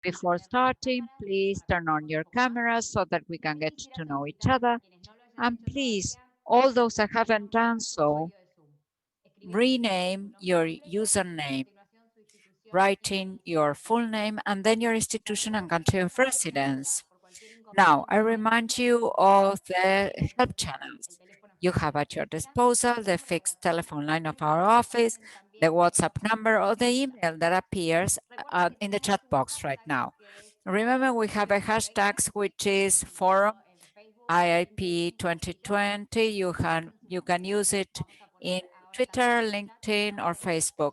Before starting, please turn on your cameras so that we can get to know each other. And please, all those that haven't done so, rename your username, writing your full name and then your institution and country of residence. Now, I remind you of the help channels. You have at your disposal the fixed telephone line of our office, the WhatsApp number, or the email that appears in the chat box right now. Remember, we have a hashtag which is Foro IIP 2020. You can use it in Twitter, LinkedIn, or Facebook,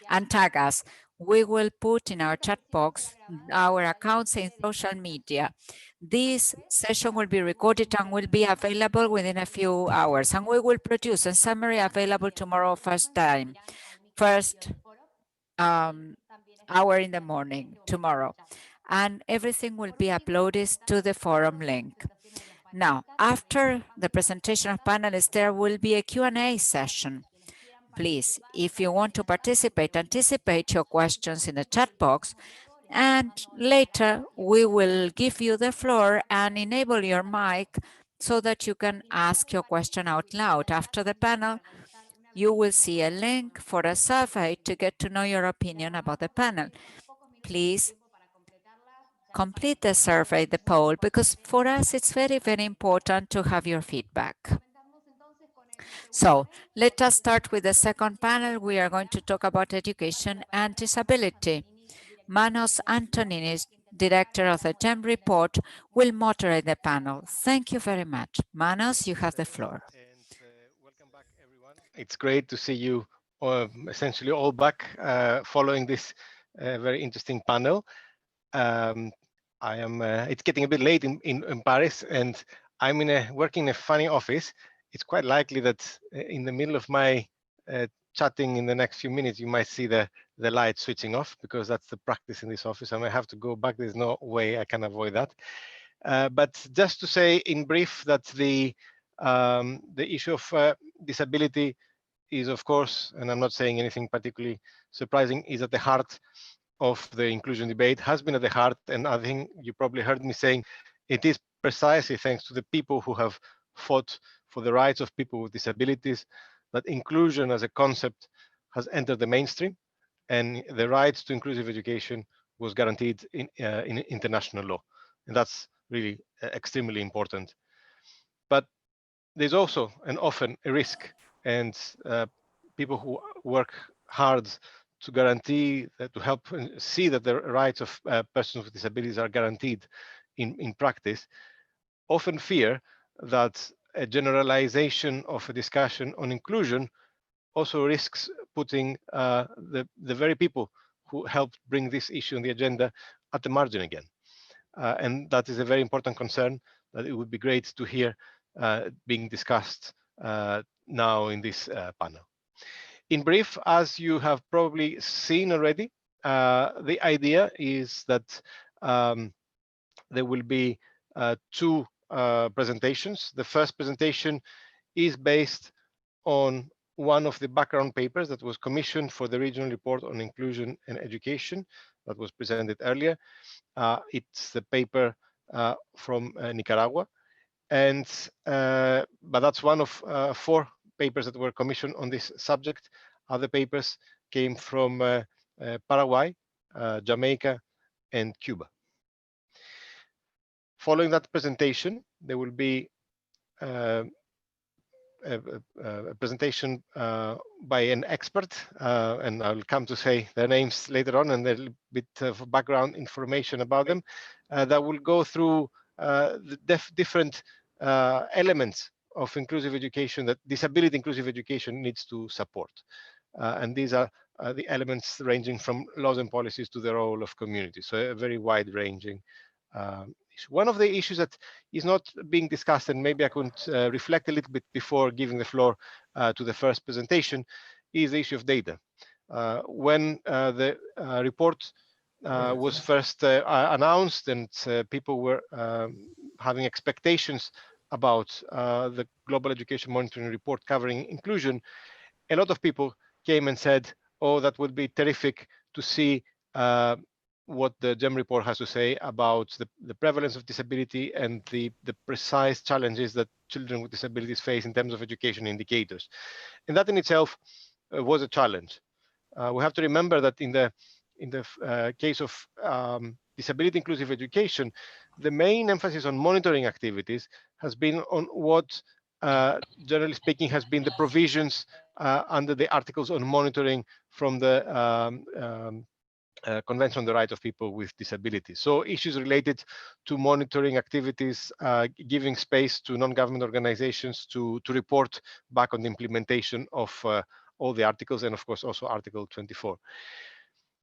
and tag us. We will put in our chat box our accounts in social media. This session will be recorded and will be available within a few hours, and we will produce a summary available tomorrow first hour in the morning tomorrow, and everything will be uploaded to the forum link. Now, after the presentation of panelists, there will be a Q&A session. Please, if you want to participate, anticipate your questions in the chat box, and later we will give you the floor and enable your mic so that you can ask your question out loud. After the panel, you will see a link for a survey to get to know your opinion about the panel. Please complete the survey, the poll, because for us it's very, very important to have your feedback. So let us start with the second panel. We are going to talk about education and disability. Manos Antoninis, director of the GEM report, will moderate the panel. Thank you very much. Manos, you have the floor. And welcome back, everyone. It's great to see you essentially all back following this very interesting panel. It's getting a bit late in Paris, and I'm working in a funny office. It's quite likely that in the middle of my chatting in the next few minutes, you might see the light switching off, because that's the practice in this office. I may have to go back. There's no way I can avoid that. But just to say in brief that the issue of disability is, of course, and I'm not saying anything particularly surprising, is at the heart of the inclusion debate, has been at the heart, and I think you probably heard me saying it is precisely thanks to the people who have fought for the rights of people with disabilities that inclusion as a concept has entered the mainstream, and the right to inclusive education was guaranteed in international law. And that's really extremely important. But there's also and often a risk, and people who work hard to guarantee that, to help see that the rights of persons with disabilities are guaranteed in practice, often fear that a generalization of a discussion on inclusion also risks putting the very people who helped bring this issue on the agenda at the margin again. And that is a very important concern that it would be great to hear being discussed now in this panel. In brief, as you have probably seen already, the idea is that there will be two presentations. The first presentation is based on one of the background papers that was commissioned for the regional report on inclusion and education that was presented earlier. It's the paper from Nicaragua, and but that's one of 4 papers that were commissioned on this subject. Other papers came from Paraguay, Jamaica, and Cuba. Following that presentation, there will be a presentation by an expert, and I'll come to say their names later on, and a little bit of background information about them, that will go through the different elements of inclusive education that disability inclusive education needs to support. And these are the elements ranging from laws and policies to the role of communities, so a very wide-ranging issue. One of the issues that is not being discussed, and maybe I could reflect a little bit before giving the floor to the first presentation, is the issue of data. When the report was first announced, and people were having expectations about the Global Education Monitoring Report covering inclusion, a lot of people came and said, oh, that would be terrific to see what the GEM report has to say about the prevalence of disability and the precise challenges that children with disabilities face in terms of education indicators. And that in itself was a challenge. We have to remember that in the case of disability inclusive education, the main emphasis on monitoring activities has been on what, generally speaking, has been the provisions under the articles on monitoring from the Convention on the Right of People with Disabilities. So issues related to monitoring activities, giving space to non-government organizations to report back on the implementation of all the articles, and of course also Article 24.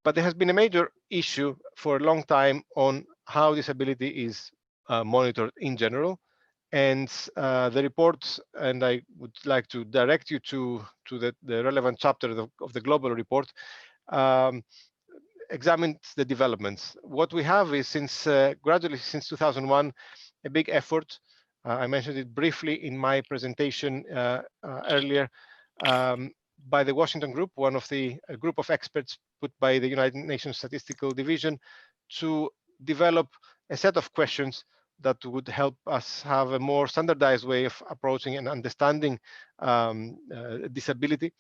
But there has been a major issue for a long time on how disability is monitored in general. And the report, and I would like to direct you to the relevant chapter of the global report, um, examined the developments. What we have is, since gradually since 2001, a big effort. I mentioned it briefly in my presentation earlier, um, by the Washington Group, one of the group of experts put by the United Nations Statistical Division, to develop a set of questions that would help us have a more standardized way of approaching and understanding disability,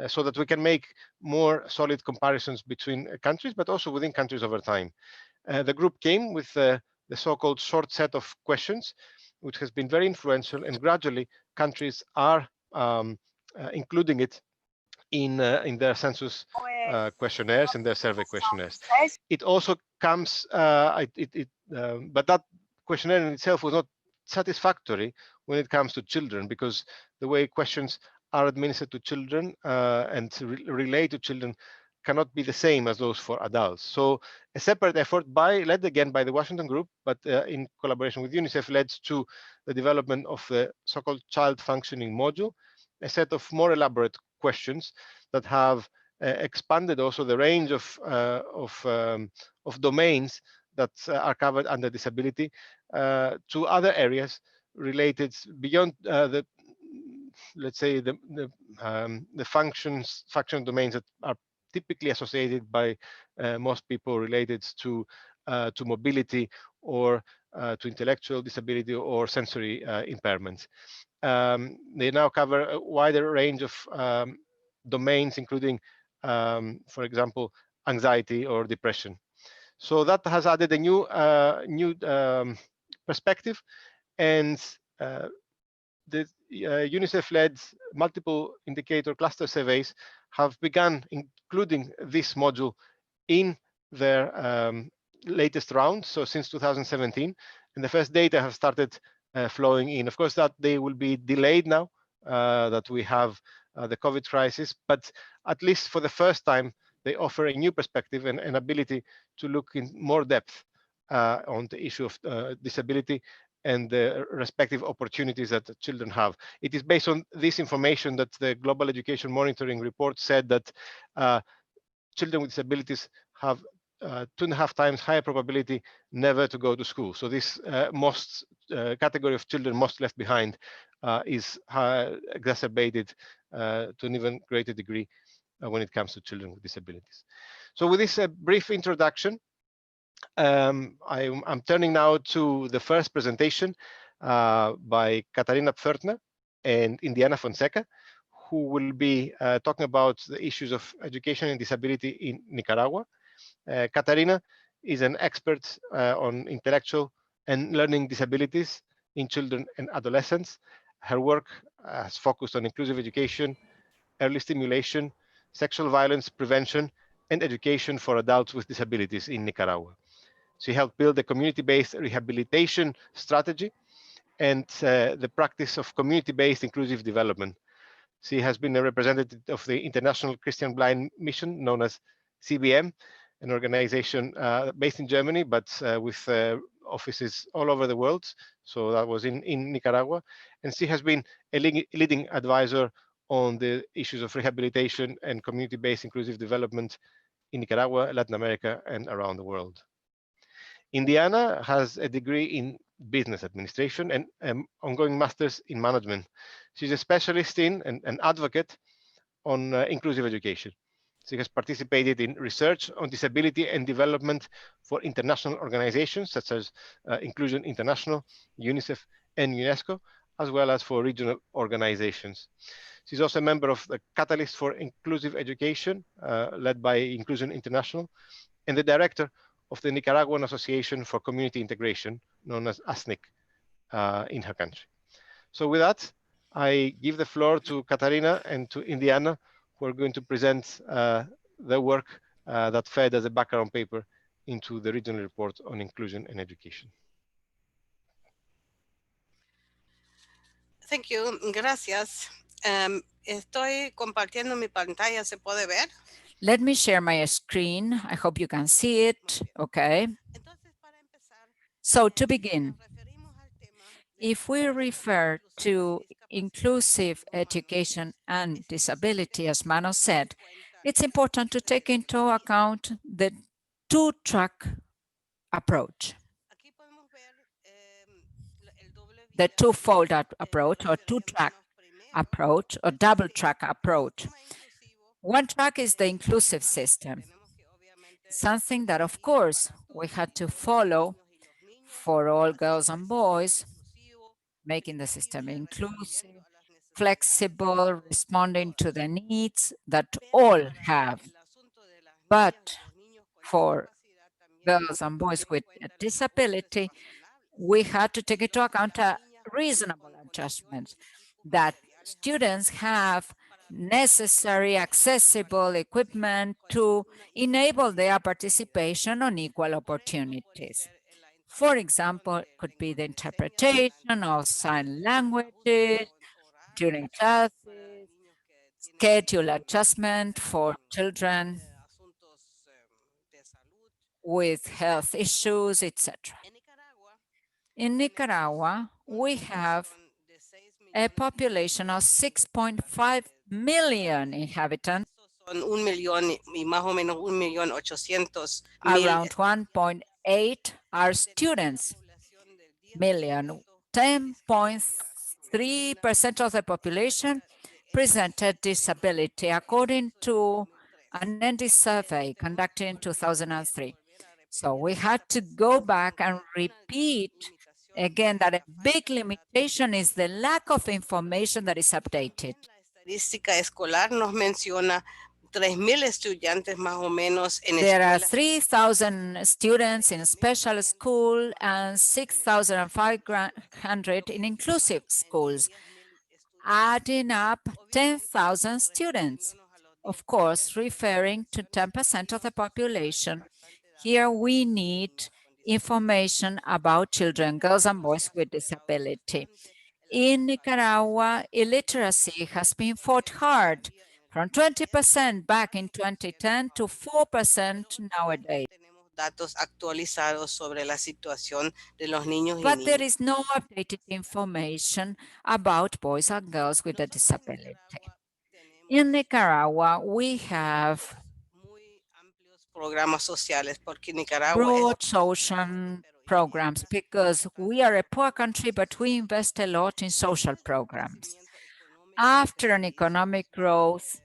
so that we can make more solid comparisons between countries, but also within countries over time. The group came with the so-called short set of questions, which has been very influential, and gradually countries are including it in their census questionnaires and their survey questionnaires. It also comes, but that questionnaire in itself was not satisfactory when it comes to children, because the way questions are administered to children and relate to children cannot be the same as those for adults. So a separate effort, led again by the Washington Group, but in collaboration with UNICEF, led to the development of the so-called child functioning module, a set of more elaborate questions that have expanded also the range of domains that are covered under disability to other areas related beyond the, let's say, the function domains that are typically associated by most people, related to mobility, or to intellectual disability or sensory impairments. They now cover a wider range of domains, including, for example, anxiety or depression. So that has added a new perspective, and the UNICEF-led multiple indicator cluster surveys have begun including this module in their latest round, so since 2017, and the first data have started flowing in. Of course, that they will be delayed now that we have the COVID crisis, but at least for the first time, they offer a new perspective and an ability to look in more depth on the issue of disability and the respective opportunities that the children have. It is based on this information that the Global Education Monitoring Report said that children with disabilities have 2.5 times higher probability never to go to school. So this most category of children most left behind is exacerbated to an even greater degree when it comes to children with disabilities. So with this brief introduction, I'm turning now to the first presentation by Katarina Pförtner and Indiana Fonseca, who will be talking about the issues of education and disability in Nicaragua. Katarina is an expert on intellectual and learning disabilities in children and adolescents. Her work has focused on inclusive education, early stimulation, sexual violence prevention, and education for adults with disabilities in Nicaragua. She helped build a community-based rehabilitation strategy and the practice of community-based inclusive development. She has been a representative of the International Christian Blind Mission, known as CBM, an organization based in Germany, but with offices all over the world. So that was in Nicaragua. And she has been a leading advisor on the issues of rehabilitation and community-based inclusive development in Nicaragua, Latin America, and around the world. Indiana has a degree in business administration and an ongoing master's in management. She's a specialist in and an advocate on inclusive education. She has participated in research on disability and development for international organizations such as Inclusion International, UNICEF, and UNESCO, as well as for regional organizations. She's also a member of the Catalyst for Inclusive Education, led by Inclusion International, and the director of the Nicaraguan Association for Community Integration, known as ASNIC, in her country. So with that, I give the floor to Katarina and to Indiana, who are going to present the work that fed as a background paper into the regional report on inclusion and education. Thank you, gracias. Estoy compartiendo mi pantalla, ¿se puede ver? Let me share my screen. I hope you can see it. Okay. So to begin, if we refer to inclusive education and disability, as Mano said, it's important to take into account the two-track approach, the two-fold approach or two-track approach or double-track approach. One track is the inclusive system, something that, of course, we had to follow for all girls and boys, making the system inclusive, flexible, responding to the needs that all have. But for girls and boys with a disability, we had to take into account a reasonable adjustments that students have necessary accessible equipment to enable their participation on equal opportunities. For example, it could be the interpretation of sign languages during classes, schedule adjustment for children with health issues, etc. In Nicaragua, we have a population of 6.5 million inhabitants. Son 1 millón y más o menos 1.800.000. Around 1.8 are students million. 10.3% of the population presented disability, according to an ND survey conducted in 2003. So we had to go back and repeat again that a big limitation is the lack of information that is updated. La estadística escolar nos menciona 3.000 estudiantes más o menos en There are escuelas. 3,000 students in special school and 6,500 in inclusive schools, adding up 10,000 students, of course, referring to 10% of the population. Here we need information about children, girls and boys with disability. In Nicaragua, illiteracy has been fought hard from 20% back in 2010 to 4% nowadays. Datos actualizados sobre la situación de los niños y But there niñas. is no updated information about boys and girls with a disability. In Nicaragua, we have Programas sociales porque Nicaragua broad social programs because we are a poor country, but we invest a lot in social programs. After an economic growth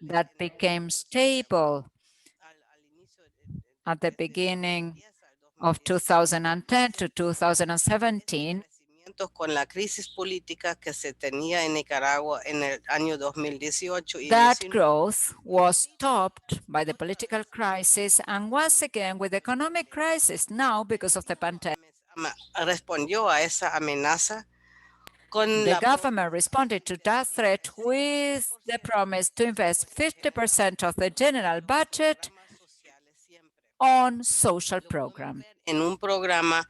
that became stable at the beginning of 2010 to 2017, con la crisis política que se tenía en Nicaragua en el año 2018 y that 19. growth was stopped by the political crisis and once again with the economic crisis now because of the pandemic. Respondió a esa amenaza con The la government responded to that threat with the promise to invest 50% of the general budget on social programs. en un programa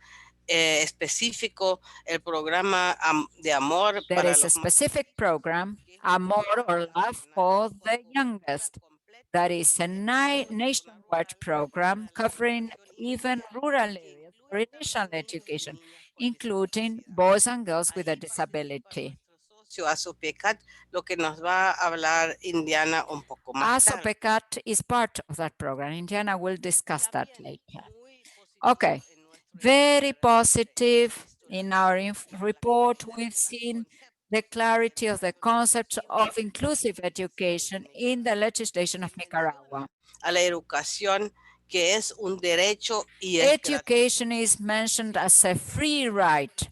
específico, el programa de amor There para is a los specific program, Amor or Love for the Youngest. That is a nationwide program covering even rural areas for initial education, including boys and girls with a disability. ASOPECAT, lo que nos va a hablar Indiana un poco más tarde. ASOPECAT is part of that program. Indiana will discuss that later. Okay, very positive in our report. We've seen the clarity of the concept of inclusive education in the legislation of Nicaragua. a la educación, que es un derecho y es gratuito. Education is mentioned as a free right.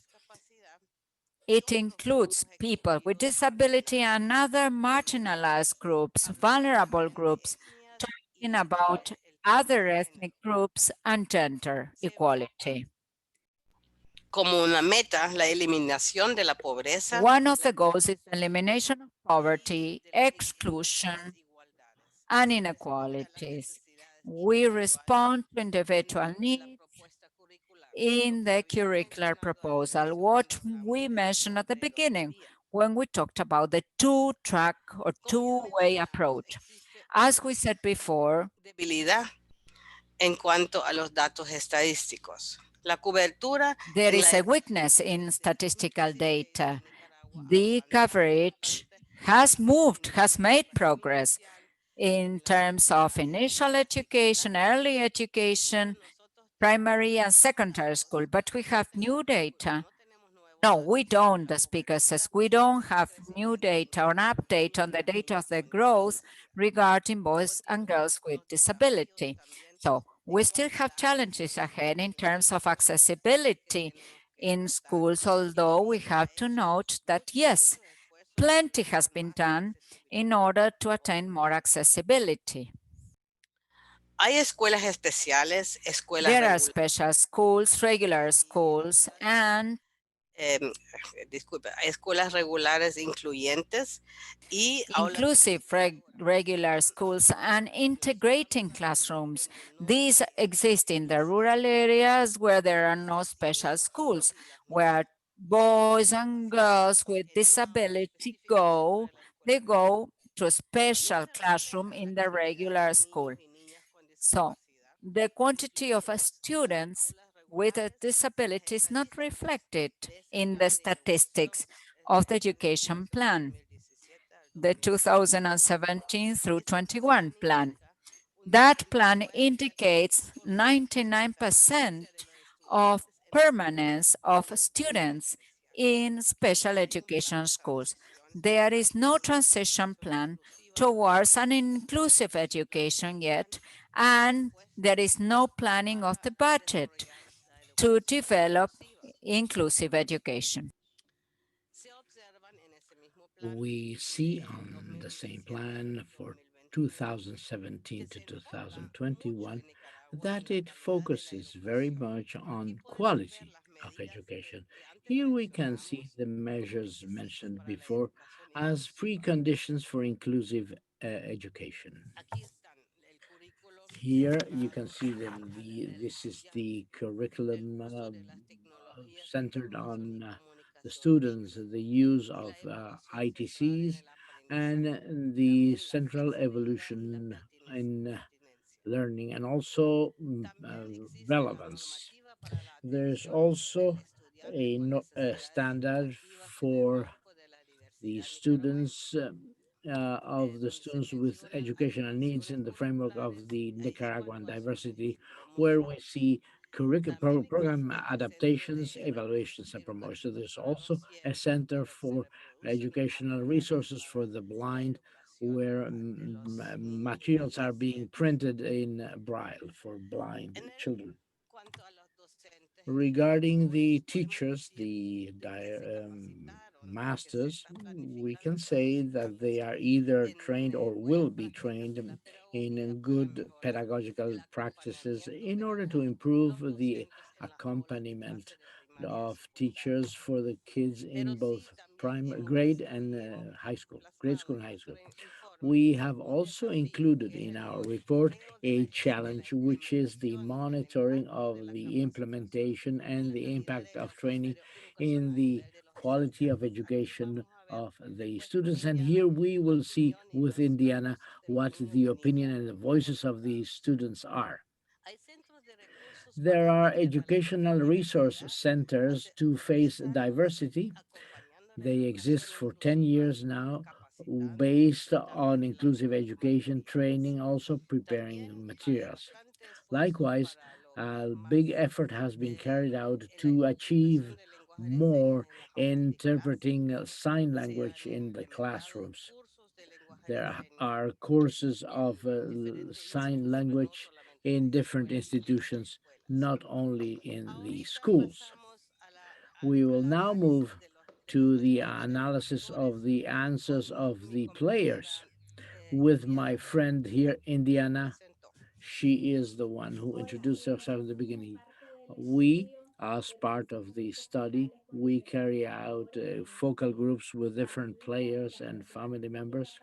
It includes people with disability and other marginalized groups, vulnerable groups, talking about other ethnic groups and gender equality. Como una meta, la eliminación de la pobreza One of the goals is elimination of poverty, exclusion, and inequalities. We respond to individual needs in the curricular proposal, what we mentioned at the beginning when we talked about the two-track or two-way approach. As we said before, debilidad en cuanto a los datos estadísticos. La cobertura there en la is a weakness in statistical data. The coverage has moved, has made progress in terms of initial education, early education, primary and secondary school, but we have new data. No, we don't, the speaker says, we don't have new data or an update on the data of the growth regarding boys and girls with disability. So we still have challenges ahead in terms of accessibility in schools, although we have to note that yes, plenty has been done in order to attain more accessibility. hay escuelas especiales, escuelas There are regulares, special schools, regular schools, and eh, disculpe, hay escuelas regulares incluyentes y aulas inclusive regular schools and integrating classrooms. These exist in the rural areas where there are no special schools, where boys and girls with disability go, they go to a special classroom in the regular school. So the quantity of students with a disability is not reflected in the statistics of the education plan, the 2017 through 21 plan. That plan indicates 99% of permanence of students in special education schools. There is no transition plan towards an inclusive education yet, and there is no planning of the budget to develop inclusive education. We see on the same plan for 2017 to 2021 that it focuses very much on quality of education. Here we can see the measures mentioned before as preconditions for inclusive education. Here you can see that this is the curriculum centered on the students, the use of ITCs, and the central evolution in learning, and also relevance. There's also a standard for the students of the students with educational needs in the framework of the Nicaraguan diversity, where we see program adaptations, evaluations, and promotion. There's also a center for educational resources for the blind, where materials are being printed in Braille for blind children. Regarding the teachers, the masters, we can say that they are either trained or will be trained in good pedagogical practices in order to improve the accompaniment of teachers for the kids in both prime grade and high school, grade school and high school. We have also included in our report a challenge, which is the monitoring of the implementation and the impact of training in the quality of education of the students. And here we will see with Indiana what the opinion and the voices of the students are. There are educational resource centers to face diversity. They exist for 10 years now, based on inclusive education training, also preparing materials. Likewise, a big effort has been carried out to achieve more interpreting sign language in the classrooms. There are courses of sign language in different institutions, not only in the schools. We will now move to the analysis of the answers of the players with my friend here, Indiana. She is the one who introduced herself at the beginning. We, as part of the study, we carry out focal groups with different players and family members.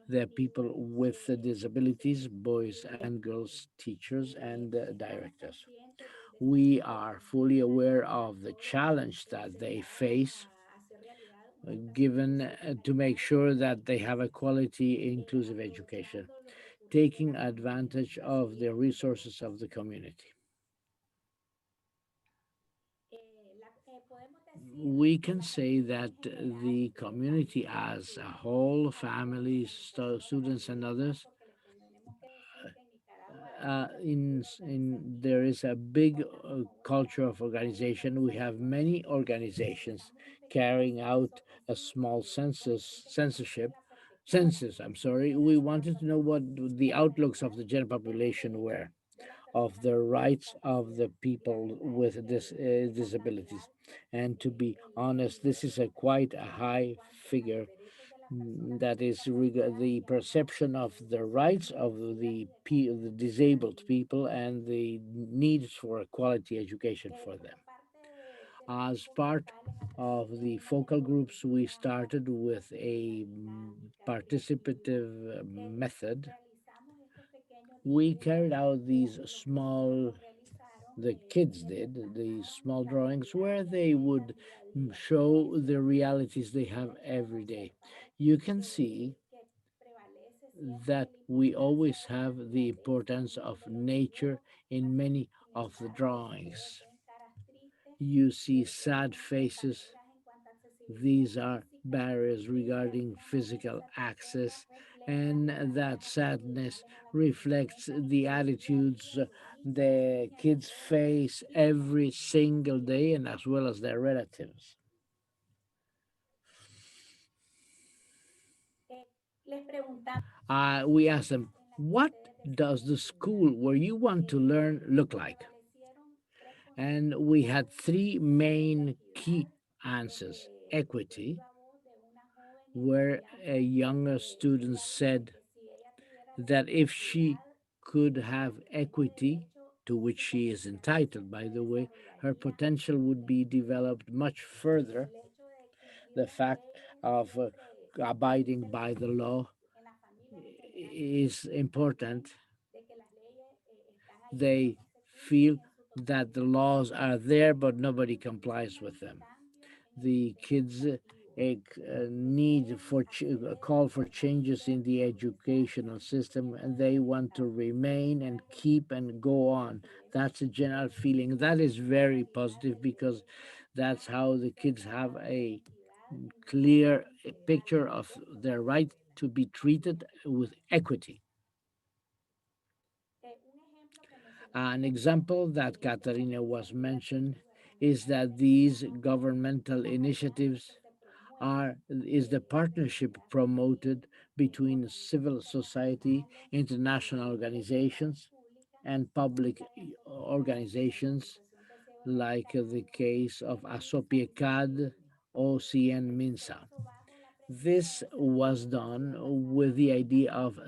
They're people with disabilities, boys and girls, teachers and directors. We are fully aware of the challenge that they face, given to make sure that they have a quality, inclusive education, taking advantage of the resources of the community. We can say that the community as a whole, families, students, and others, there is a big culture of organization. We have many organizations carrying out a small census. I'm sorry. We wanted to know what the outlooks of the general population were, of the rights of the people with disabilities. And to be honest, this is a quite a high figure. That is the perception of the rights of the disabled people and the needs for a quality education for them. As part of the focal groups, we started with a participative method. We carried out these small, the kids did, these small drawings where they would show the realities they have every day. You can see that we always have the importance of nature in many of the drawings. You see sad faces. These are barriers regarding physical access, and that sadness reflects the attitudes the kids face every single day, and as well as their relatives. We asked them, what does the school where you want to learn look like? And we had three main key answers. Equity, where a younger student said that if she could have equity, to which she is entitled, by the way, her potential would be developed much further. The fact of abiding by the law is important. They feel that the laws are there, but nobody complies with them. The kids need for call for changes in the educational system, and they want to remain and keep and go on. That's a general feeling that is very positive, because that's how the kids have a clear picture of their right to be treated with equity. An example that Katarina was mentioned is that these governmental initiatives is the partnership promoted between civil society, international organizations, and public organizations, like the case of Asopiecad, OCN Minsa. This was done with the idea of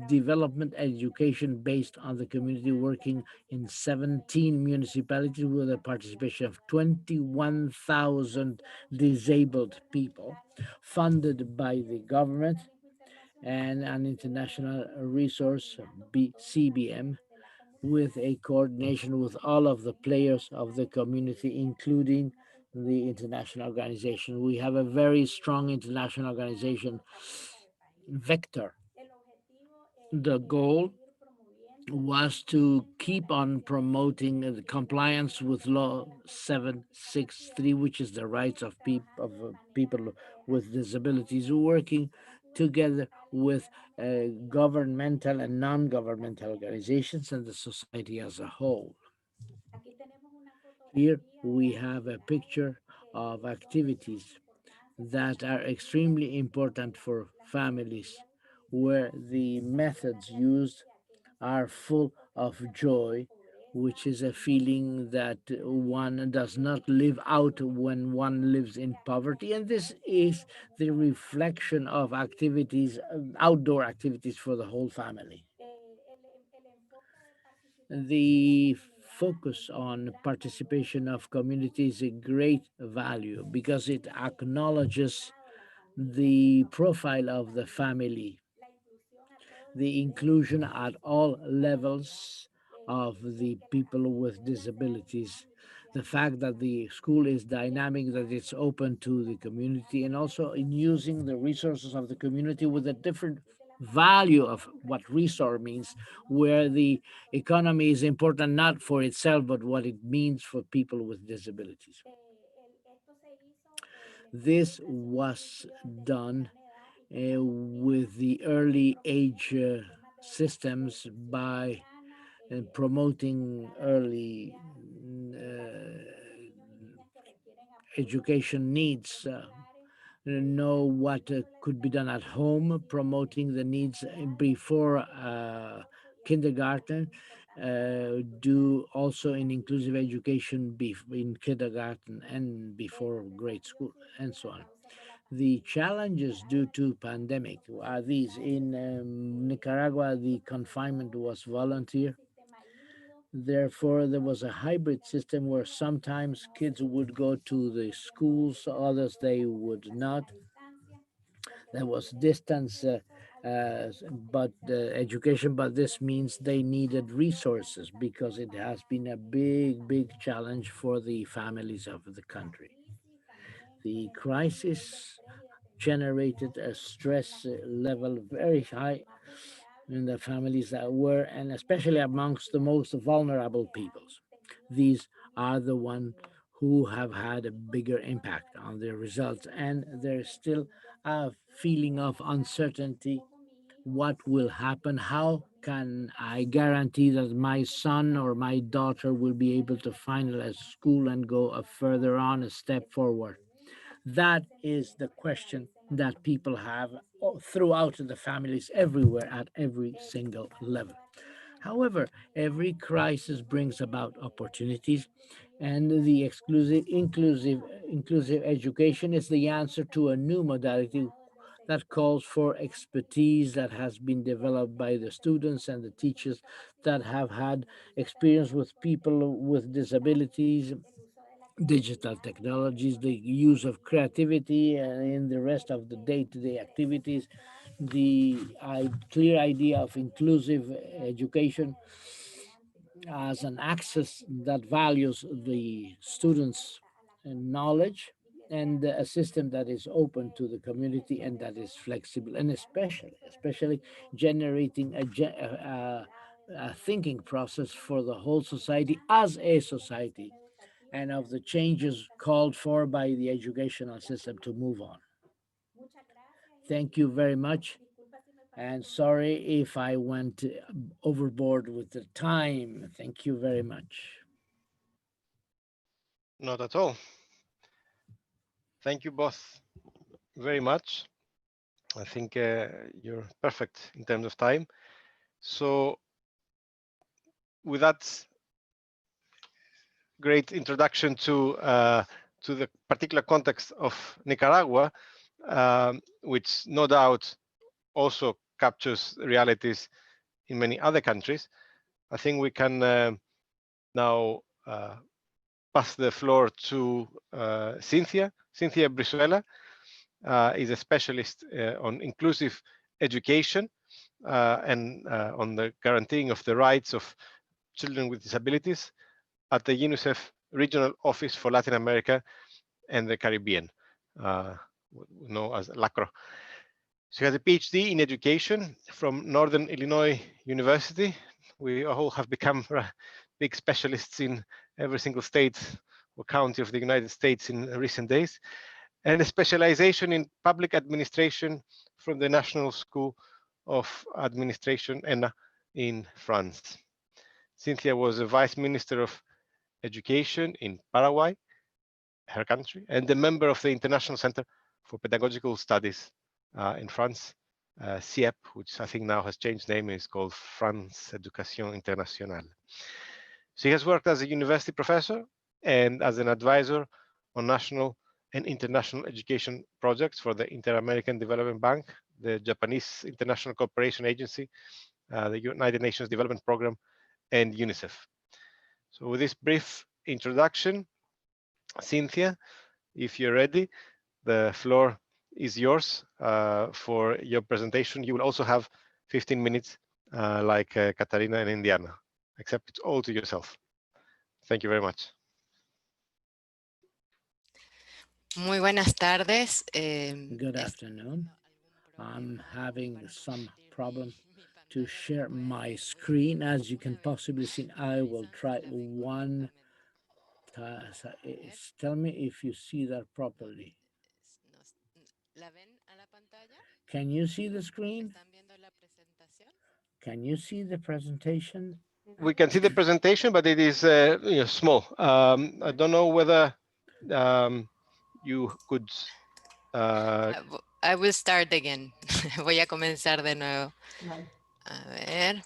development education based on the community, working in 17 municipalities with a participation of 21,000 disabled people, funded by the government and an international resource, CBM, with a coordination with all of the players of the community, including the international organization. We have a very strong international organization vector. The goal was to keep on promoting the compliance with Law 763, which is the rights of, people with disabilities, working together with governmental and non-governmental organizations and the society as a whole. Here we have a picture of activities that are extremely important for families, where the methods used are full of joy, which is a feeling that one does not live out when one lives in poverty. And this is the reflection of activities, outdoor activities for the whole family. The focus on participation of community is a great value because it acknowledges the profile of the family, the inclusion at all levels of the people with disabilities, the fact that the school is dynamic, that it's open to the community, and also in using the resources of the community with a different value of what resource means, where the economy is important not for itself, but what it means for people with disabilities. This was done with the early age systems by promoting early education needs, know what could be done at home, promoting the needs before kindergarten, do also in inclusive education in kindergarten and before grade school, and so on. The challenges due to pandemic are these. In Nicaragua, the confinement was volunteer. Therefore, there was a hybrid system where sometimes kids would go to the schools, others they would not. There was distance, but education, but this means they needed resources because it has been a big challenge for the families of the country. The crisis generated a stress level very high in the families that were, and especially amongst the most vulnerable peoples. These are the ones who have had a bigger impact on their results, and there's still a feeling of uncertainty. What will happen? How can I guarantee that my son or my daughter will be able to finalize school and go a further on, a step forward? That is the question that people have throughout the families everywhere at every single level. However, every crisis brings about opportunities, and the inclusive education is the answer to a new modality that calls for expertise that has been developed by the students and the teachers that have had experience with people with disabilities, digital technologies, the use of creativity in the rest of the day-to-day activities, the clear idea of inclusive education as an access that values the students' knowledge, and a system that is open to the community and that is flexible, and especially generating a thinking process for the whole society as a society, and of the changes called for by the educational system to move on. Thank you very much. And sorry if I went overboard with the time. Thank you very much. Not at all. Thank you both very much. I think you're perfect in terms of time. So with that great introduction to the particular context of Nicaragua, which no doubt also captures realities in many other countries, I think we can now pass the floor to Cynthia. Cynthia Brizuela is a specialist on inclusive education and on the guaranteeing of the rights of children with disabilities at the UNICEF Regional Office for Latin America and the Caribbean, known as LACRO. She has a PhD in education from Northern Illinois University. We all have become big specialists in every single state or county of the United States in recent days, and a specialization in public administration from the National School of Administration ENA in France. Cynthia was a Vice Minister of Education in Paraguay her country, and a member of the International Center for Pedagogical Studies in France, CIEP, which I think now has changed name, is called France Education Internationale. She has worked as a university professor and as an advisor on national and international education projects for the Inter-American Development Bank, the Japanese International Cooperation Agency, the United Nations Development Program, and UNICEF. So with this brief introduction, Cynthia, if you're ready, the floor is yours for your presentation. You will also have 15 minutes like Katarina and Indiana, except it's all to yourself. Thank you very much. Muy buenas tardes. Good afternoon. I'm having some problem to share my screen. As you can possibly see, I will try one task. Tell me if you see that properly. Can you see the screen? Can you see the presentation? We can see the presentation, but it is small. I don't know whether you could. I will start again. Voy a comenzar de nuevo. A ver.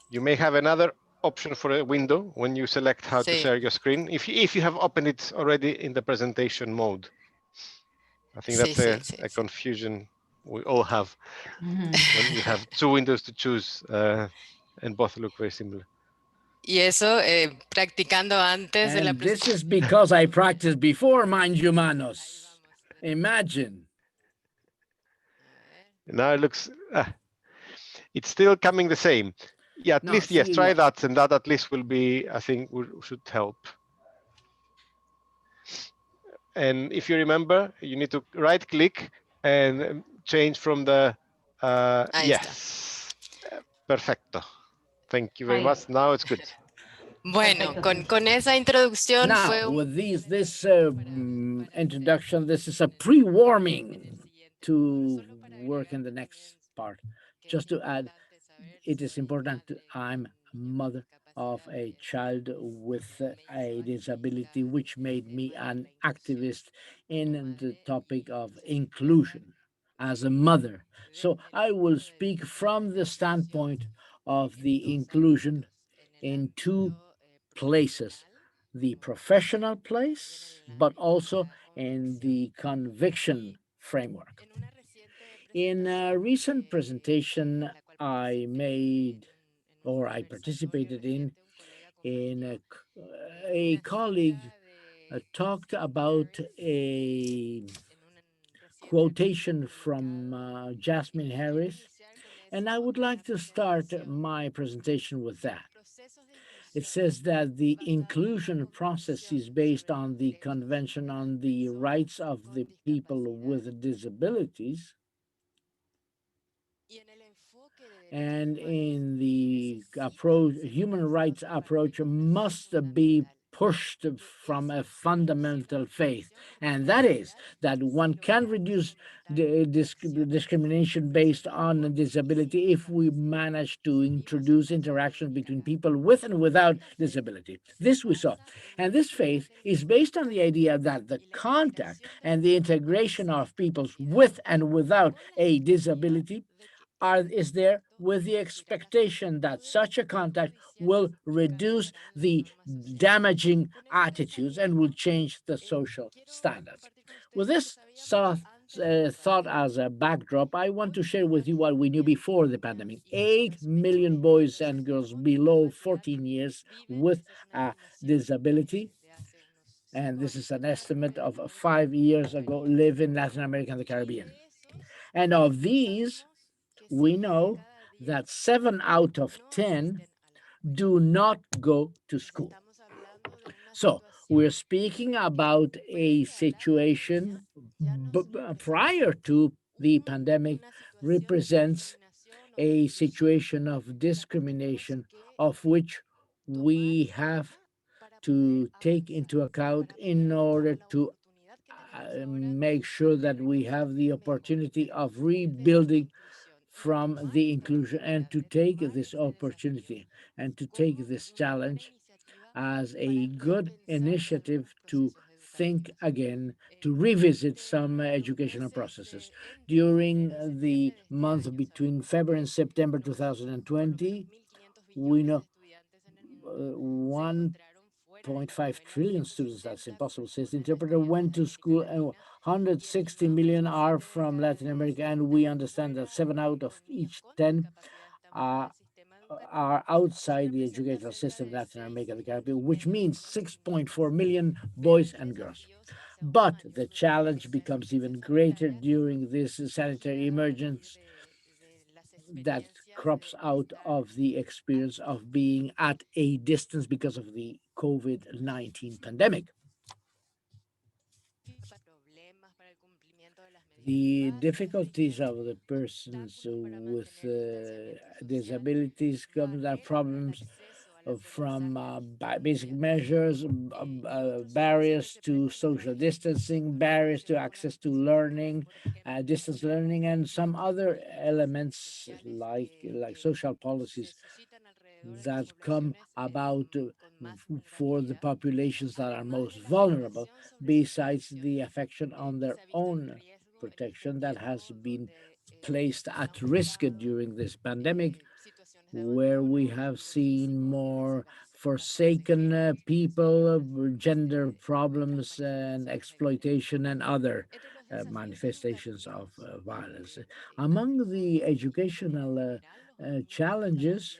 You may have another option for a window when you select how to Sí. share your screen. If you have opened it already in the presentation mode. I think Sí, that's sí, a sí. confusion we all have when you have two windows to choose and both look very similar. Y eso, practicando antes de la And this presentación. is because I practiced before, mind you, manos. Imagine. Now it looks, it's still coming the same. Yeah, at No, least, yes, see try what? that, and that at least will be, I think, should help. And if you remember, you need to right click and change from the, Ahí está. yes, perfecto. Thank you very much. Now it's good. Bueno, con esa introducción Now, fue un... with this introduction, this is a pre-warming to work in the next part. Just to add, it is important I'm a mother of a child with a disability, which made me an activist in the topic of inclusion as a mother. So I will speak from the standpoint of the inclusion in two places: the professional place, but also in the conviction framework. In a recent presentation I made, or I participated in a colleague talked about a quotation from Jasmine Harris, and I would like to start my presentation with that. It says that the inclusion process is based on the Convention on the Rights of the People with Disabilities, and in the approach, human rights approach must be pushed from a fundamental faith, and that is that one can reduce the discrimination based on disability if we manage to introduce interaction between people with and without disability. This we saw, and this faith is based on the idea that the contact and the integration of peoples with and without a disability is there with the expectation that such a contact will reduce the damaging attitudes and will change the social standards. With this thought as a backdrop, I want to share with you what we knew before the pandemic. 8 million boys and girls below 14 years with a disability, and this is an estimate of 5 years ago, live in Latin America and the Caribbean. And of these, we know that 7 out of 10 do not go to school. So we're speaking about a situation prior to the pandemic represents a situation of discrimination of which we have to take into account in order to make sure that we have the opportunity of rebuilding from the inclusion, and to take this opportunity and to take this challenge as a good initiative to think again, to revisit some educational processes. During the month between February and September 2020, we know 1.5 trillion students, that's impossible, says the interpreter, went to school, and 160 million are from Latin America, and we understand that 7 out of each 10 are are outside the educational system in Latin America and the Caribbean, which means 6.4 million boys and girls. But the challenge becomes even greater during this sanitary emergency that crops out of the experience of being at a distance because of the COVID-19 pandemic. The difficulties of the persons with disabilities comes are problems from basic measures, barriers to social distancing, barriers to access to learning, distance learning, and some other elements like social policies that come about for the populations that are most vulnerable, besides the affection on their own protection that has been placed at risk during this pandemic, where we have seen more forsaken people, gender problems, and exploitation, and other manifestations of violence. Among the educational challenges,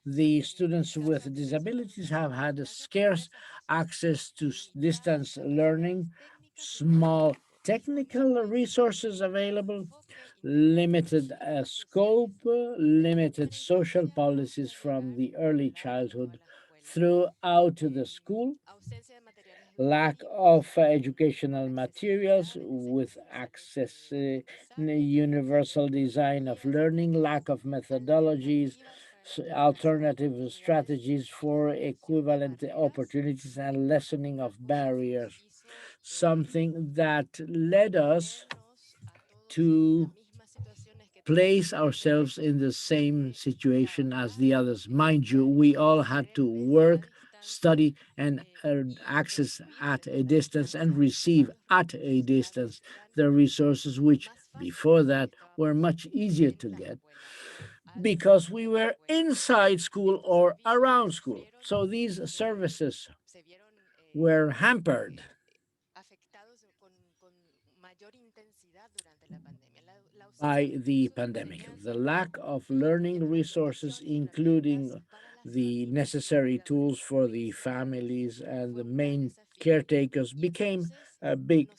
the students with disabilities have had scarce access to distance learning, small technical resources available, limited scope, limited social policies from the early childhood throughout the school, lack of educational materials with access, universal design of learning, lack of methodologies, alternative strategies for equivalent opportunities, and lessening of barriers, something that led us to place ourselves in the same situation as the others. Mind you, we all had to work, study, and access at a distance and receive at a distance the resources which before that were much easier to get because we were inside school or around school. So these services were hampered by the pandemic. The lack of learning resources, including the necessary tools for the families and the main caretakers, became a big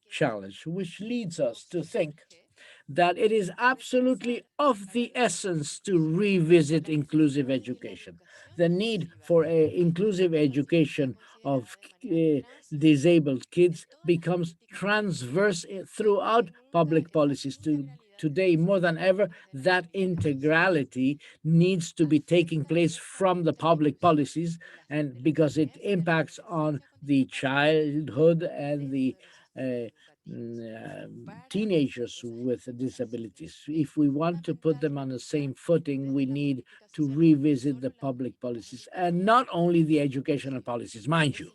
challenge, which leads us to think that it is absolutely of the essence to revisit inclusive education. The need for a inclusive education of disabled kids becomes transverse throughout public policies. Today, more than ever, that integrality needs to be taking place from the public policies, and because it impacts on the childhood and the uh, teenagers with disabilities. If we want to put them on the same footing, we need to revisit the public policies and not only the educational policies, mind you.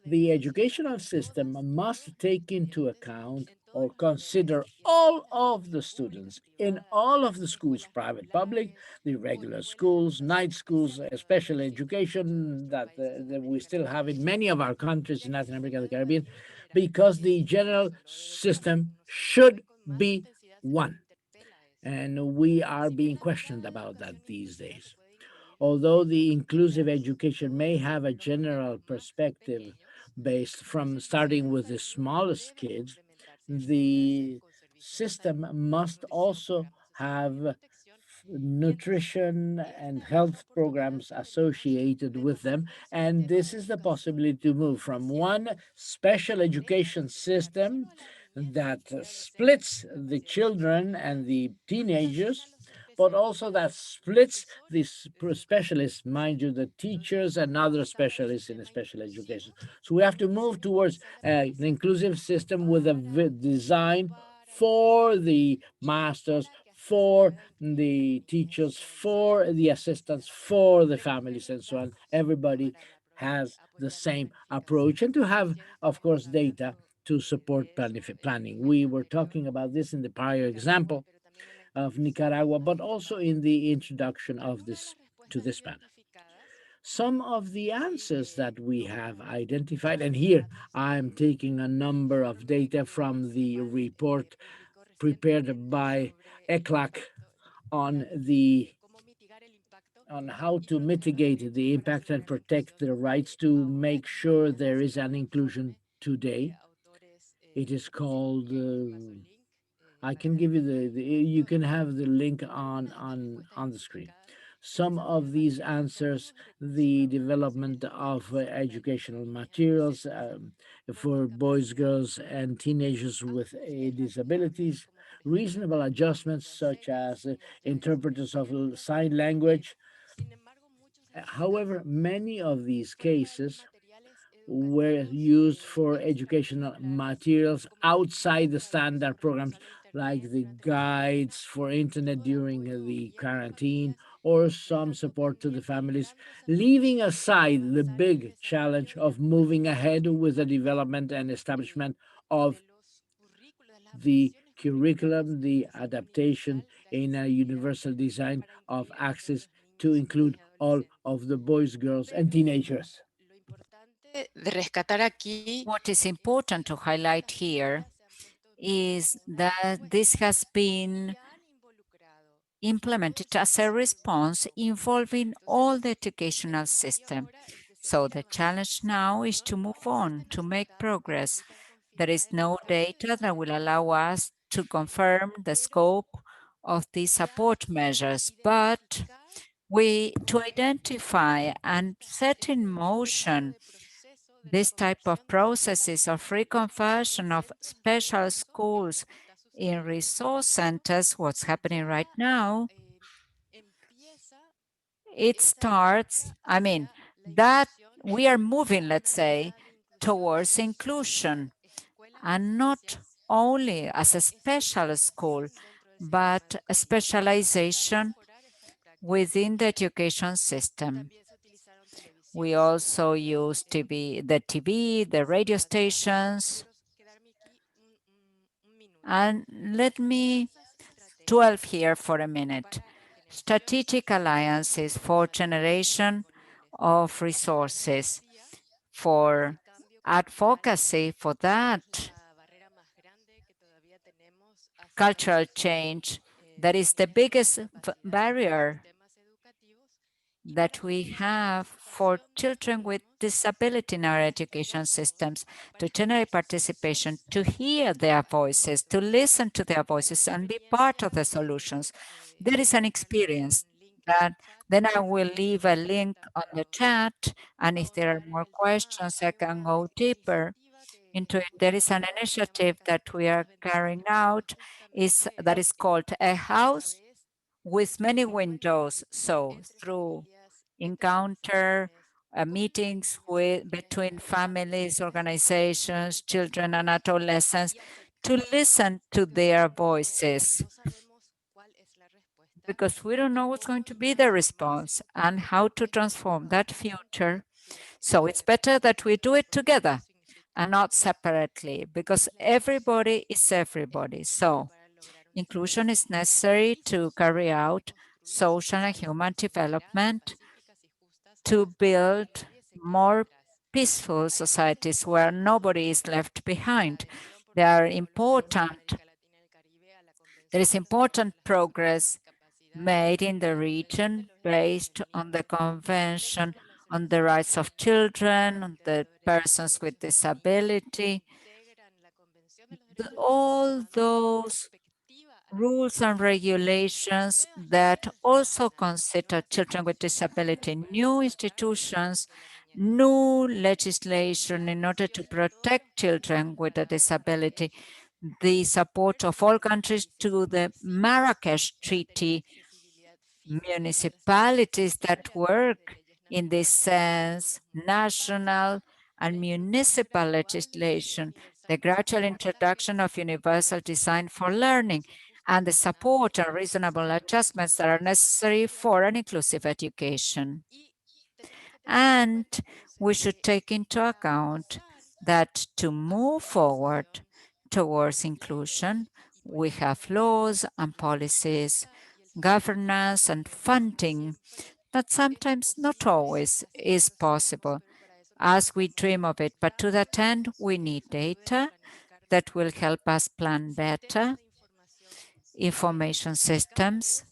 The educational system must take into account or consider all of the students in all of the schools, private, public, the regular schools, night schools, special education that we still have in many of our countries in Latin America and the Caribbean, because the general system should be one. And we are being questioned about that these days. Although the inclusive education may have a general perspective based from starting with the smallest kids, the system must also have nutrition and health programs associated with them. And this is the possibility to move from one special education system that splits the children and the teenagers, but also that splits these specialists, mind you, the teachers and other specialists in special education. So we have to move towards an inclusive system with a design for the masters, for the teachers, for the assistants, for the families, and so on. Everybody has the same approach, and to have, of course, data to support planning. We were talking about this in the prior example of Nicaragua, but also in the introduction of this to this panel. Some of the answers that we have identified, and here I'm taking a number of data from the report prepared by ECLAC on how to mitigate the impact and protect the rights to make sure there is an inclusion today. It is called I can give you you can have the link on the screen. Some of these answers, the development of educational materials for boys, girls, and teenagers with disabilities, reasonable adjustments such as interpreters of sign language. However, many of these cases were used for educational materials outside the standard programs, like the guides for internet during the quarantine or some support to the families, leaving aside the big challenge of moving ahead with the development and establishment of the curriculum, the adaptation in a universal design of access to include all of the boys, girls, and teenagers. De rescatar aquí What is important to highlight here is that this has been implemented as a response involving all the educational system. So the challenge now is to move on, to make progress. There is no data that will allow us to confirm the scope of these support measures, but to identify and set in motion this type of processes of reconversion of special schools in resource centers, what's happening right now, it starts, that we are moving, let's say, towards inclusion, and not only as a special school, but a specialization within the education system. We also use the radio stations. And let me dwell here for a minute. Strategic alliances for generation of resources, for advocacy for that cultural change that is the biggest barrier that we have for children with disability in our education systems, to generate participation, to hear their voices, to listen to their voices and be part of the solutions. There is an experience that then I will leave a link on the chat, and if there are more questions, I can go deeper into it. There is an initiative that we are carrying out that is called A House with Many Windows. So through encounter meetings between families, organizations, children, and adolescents to listen to their voices, because we don't know what's going to be the response and how to transform that future. So it's better that we do it together and not separately, because everybody is everybody. So inclusion is necessary to carry out social and human development, to build more peaceful societies where nobody is left behind. There is important progress made in the region based on the Convention on the Rights of Children, on the persons with disability. All those rules and regulations that also consider children with disability, new institutions, new legislation in order to protect children with a disability, the support of all countries to the Marrakesh Treaty, municipalities that work in this sense, national and municipal legislation, the gradual introduction of universal design for learning, and the support and reasonable adjustments that are necessary for an inclusive education. And we should take into account that to move forward towards inclusion, we have laws and policies, governance and funding that sometimes, not always, is possible as we dream of it. But to that end, we need data that will help us plan better, information systems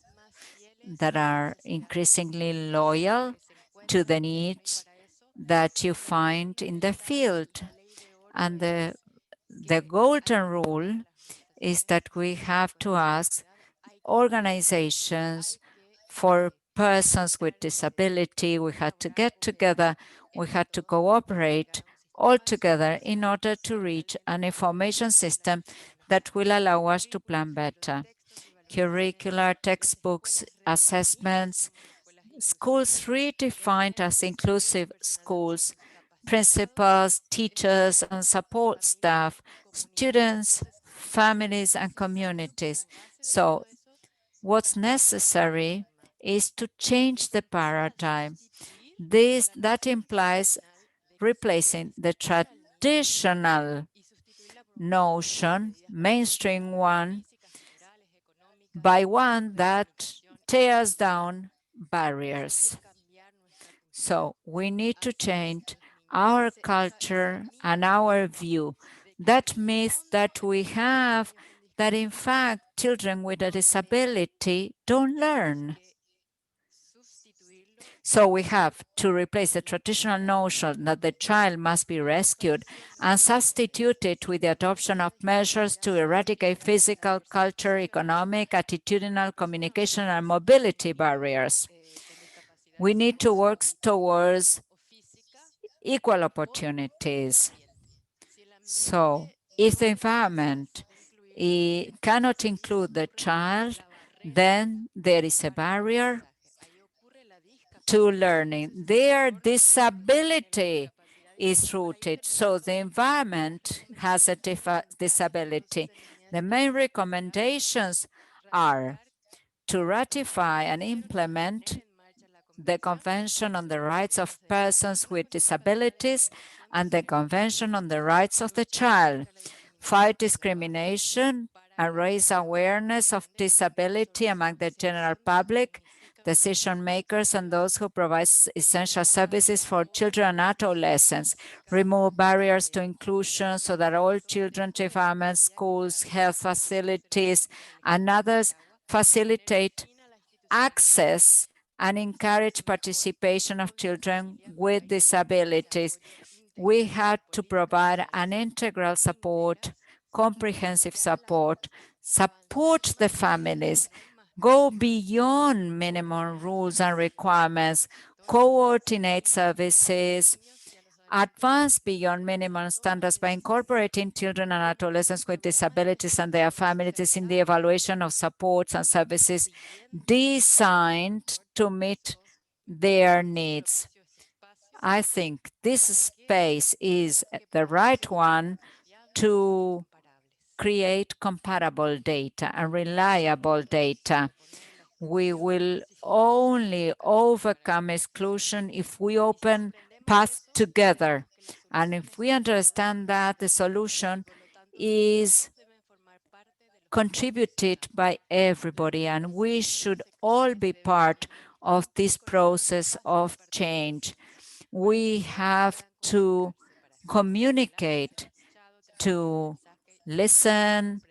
that are increasingly loyal to the needs that you find in the field. And the golden rule is that we have to ask organizations for persons with disability, we had to get together, we had to cooperate all together in order to reach an information system that will allow us to plan better. Curricular, textbooks, assessments, schools redefined as inclusive schools, principals, teachers, and support staff, students, families, and communities. So what's necessary is to change the paradigm. That implies replacing the traditional notion, mainstream one, by one that tears down barriers. So we need to change our culture and our view. That myth that we have that in fact children with a disability don't learn. So we have to replace the traditional notion that the child must be rescued and substitute it with the adoption of measures to eradicate physical, cultural, economic, attitudinal, communication, and mobility barriers. We need to work towards equal opportunities. So if the environment cannot include the child, then there is a barrier to learning. Their disability is rooted. So the environment has a disability. The main recommendations are to ratify and implement the Convention on the Rights of Persons with Disabilities and the Convention on the Rights of the Child, fight discrimination and raise awareness of disability among the general public, decision makers, and those who provide essential services for children and adolescents, remove barriers to inclusion so that all children, environments, schools, health facilities, and others facilitate access and encourage participation of children with disabilities. We had to provide an integral support, comprehensive support, support the families, go beyond minimum rules and requirements, coordinate services, advance beyond minimum standards by incorporating children and adolescents with disabilities and their families in the evaluation of supports and services designed to meet their needs. I think this space is the right one to create comparable data and reliable data. We will only overcome exclusion if we open paths together. And if we understand that the solution is contributed by everybody, and we should all be part of this process of change. We have to communicate, to listen.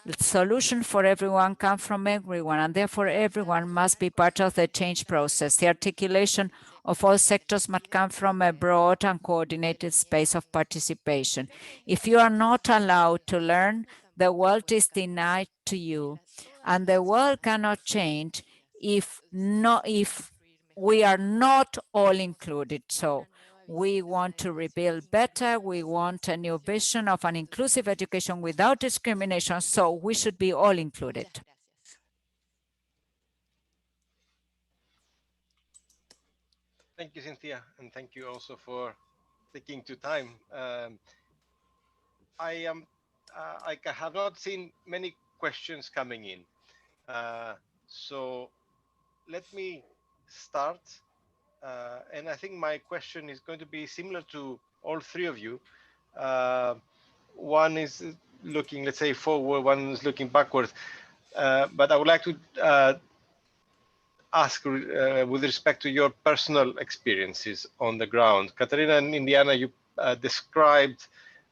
The solution for everyone comes from everyone, and therefore everyone must be part of the change process. The articulation of all sectors must come from a broad and coordinated space of participation. If you are not allowed to learn, the world is denied to you, and the world cannot change if we are not all included. So we want to rebuild better. We want a new vision of an inclusive education without discrimination. So we should be all included. Thank you, Cynthia, and thank you also for taking to time. I am I have not seen many questions coming in, so let me start And I think my question is going to be similar to all three of you. Uh, one is looking, let's say, forward, one is looking backwards. But I would like to ask with respect to your personal experiences on the ground. Katarina and Indiana, you described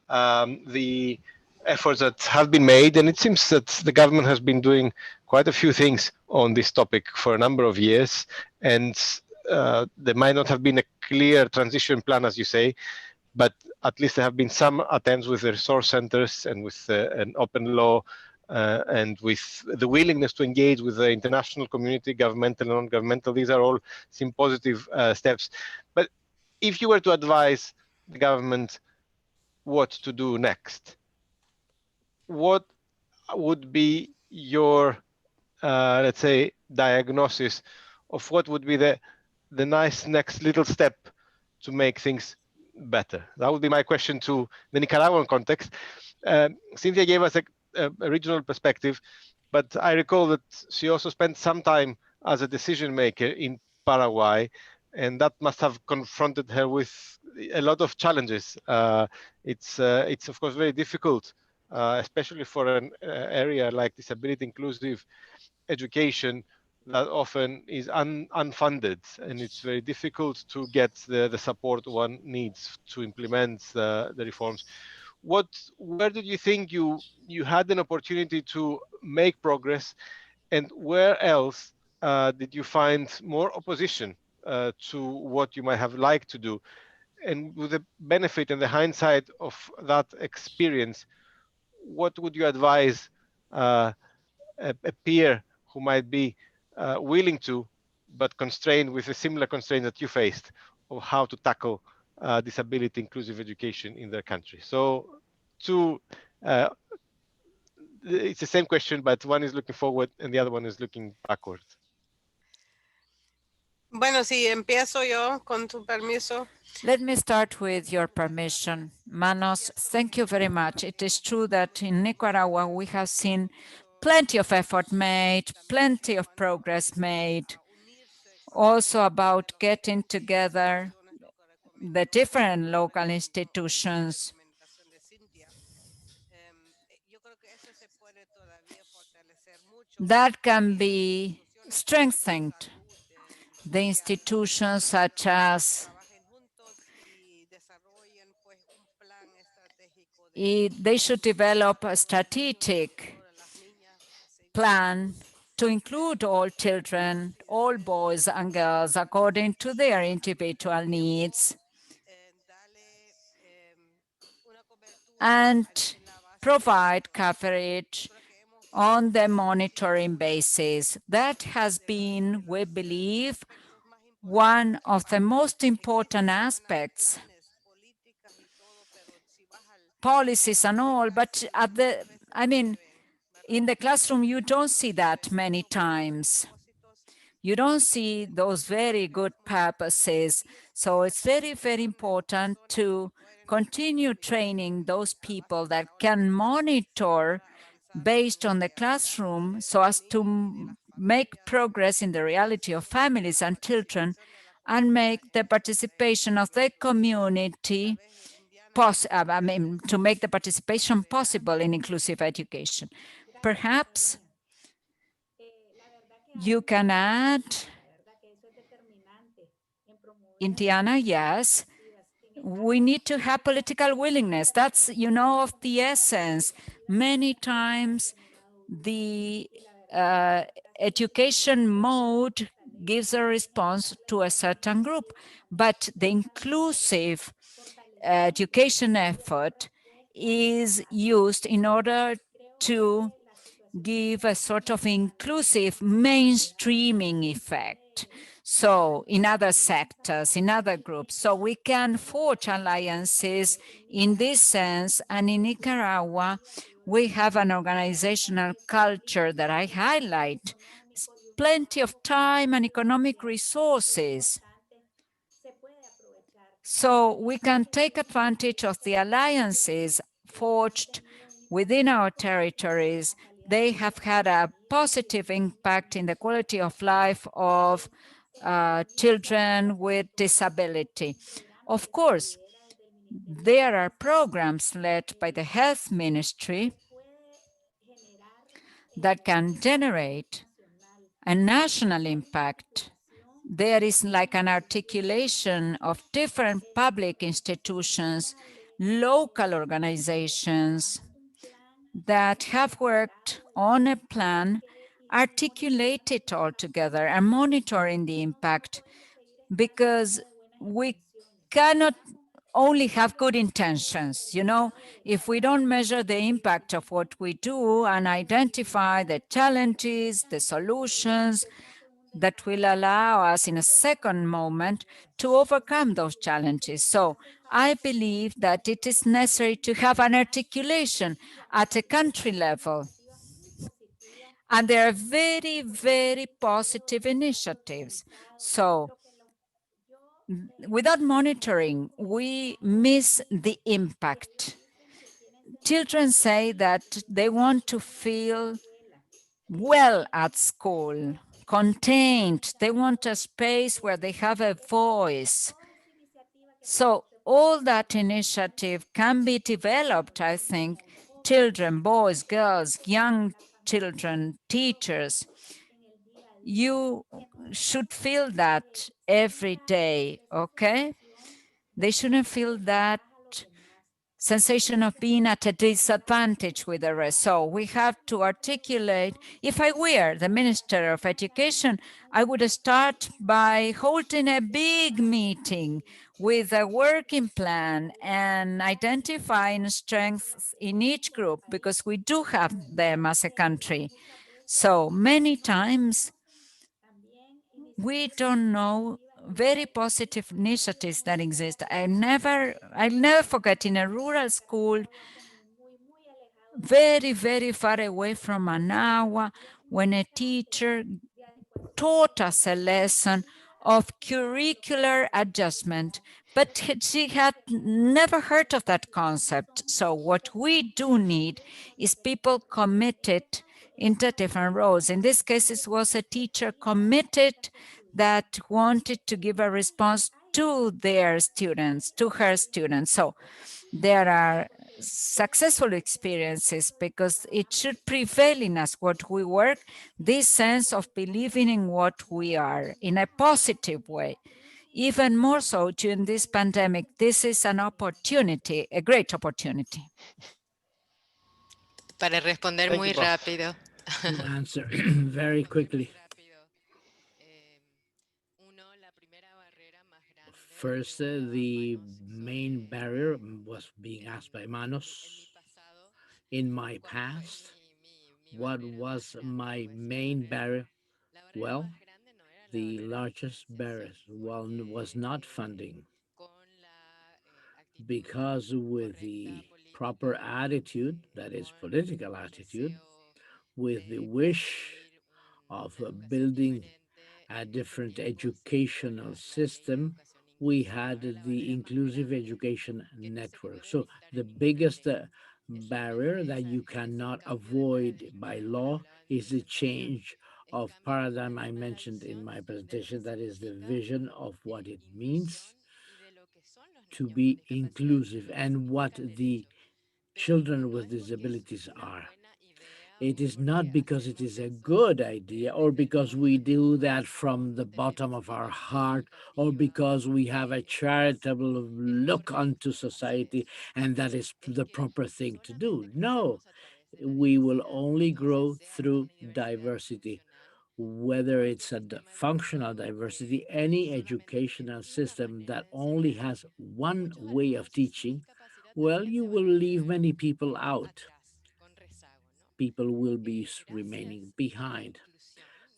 the efforts that have been made, and it seems that the government has been doing quite a few things on this topic for a number of years, and there might not have been a clear transition plan, as you say, but at least there have been some attempts with the resource centers and with an open law and with the willingness to engage with the international community, governmental and non-governmental. These are all some positive steps. But if you were to advise the government what to do next, what would be your, let's say, diagnosis of what would be the nice next little step to make things better? That would be my question to the Nicaraguan context. Cynthia gave us a regional perspective, but I recall that she also spent some time as a decision maker in Paraguay, and that must have confronted her with a lot of challenges. It's of course very difficult, especially for an area like disability inclusive education that often is unfunded, and it's very difficult to get the support one needs to implement the reforms. Where did you think you had an opportunity to make progress, and where else did you find more opposition to what you might have liked to do? And with the benefit and the hindsight of that experience, what would you advise a peer who might be willing to, but constrained with a similar constraint that you faced, of how to tackle disability inclusive education in their country? So, uh, it's the same question, but one is looking forward and the other one is looking backwards. Bueno, si empiezo yo, con tu permiso. Let me start with your permission. Manos, thank you very much. It is true that in Nicaragua we have seen plenty of effort made, plenty of progress made, also about getting together the different local institutions. That can be strengthened. The institutions such as they should develop a strategic plan to include all children, all boys and girls, according to their individual needs, and provide coverage on the monitoring basis. That has been, we believe, one of the most important aspects, policies and all, but in the classroom, you don't see that many times. You don't see those very good purposes. So it's very, very important to continue training those people that can monitor based on the classroom so as to make progress in the reality of families and children and make the participation of the community to make the participation possible in inclusive education. Perhaps you can add, Indiana, yes, we need to have political willingness. That's, of the essence. Many times the education mode gives a response to a certain group, but the inclusive education effort is used in order to give a sort of inclusive mainstreaming effect. So in other sectors, in other groups, so we can forge alliances in this sense. And in Nicaragua, we have an organizational culture that I highlight. Plenty of time and economic resources. So we can take advantage of the alliances forged within our territories. They have had a positive impact in the quality of life of children with disability. Of course, there are programs led by the health ministry that can generate a national impact. There is like an articulation of different public institutions, local organizations that have worked on a plan, articulate it all together and monitoring the impact, because we cannot only have good intentions. If we don't measure the impact of what we do and identify the challenges, the solutions that will allow us in a second moment to overcome those challenges. So I believe that it is necessary to have an articulation at a country level. And there are very, very positive initiatives. So without monitoring, we miss the impact. Children say that they want to feel well at school, contained. They want a space where they have a voice. So all that initiative can be developed, I think. Children, boys, girls, young children, teachers, you should feel that every day, okay? They shouldn't feel that sensation of being at a disadvantage with the rest. So we have to articulate. If I were the Minister of Education, I would start by holding a big meeting with a working plan and identifying strengths in each group, because we do have them as a country. So many times we don't know very positive initiatives that exist. I'll never forget, in a rural school, very, very far away from Managua, when a teacher taught us a lesson of curricular adjustment, but she had never heard of that concept. So what we do need is people committed into different roles. In this case, it was a teacher committed that wanted to give a response to their students, to her students. So there are successful experiences, because it should prevail in us what we work, this sense of believing in what we are in a positive way. Even more so during this pandemic, this is an opportunity, a great opportunity. Para responder Thank you muy both. rápido. To answer very quickly. First, the main barrier was being asked by Manos. In my past, what was my main barrier? Well, the largest barrier was not funding, because with the proper attitude, that is political attitude, with the wish of building a different educational system, we had the inclusive education network. So the biggest barrier that you cannot avoid by law is the change of paradigm I mentioned in my presentation. That is the vision of what it means to be inclusive and what the children with disabilities are. It is not because it is a good idea, or because we do that from the bottom of our heart, or because we have a charitable look onto society and that is the proper thing to do. No, we will only grow through diversity. Whether it's a functional diversity, any educational system that only has one way of teaching, well, you will leave many people out. People will be remaining behind.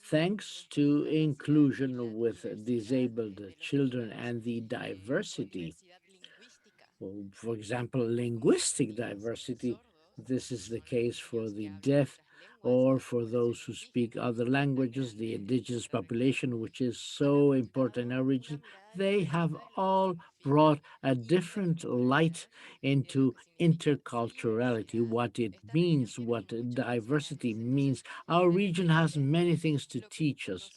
Thanks to inclusion with disabled children and the diversity, for example, linguistic diversity, this is the case for the deaf. or for those who speak other languages, the indigenous population, which is so important in our region, they have all brought a different light into interculturality, what it means, what diversity means. Our region has many things to teach us.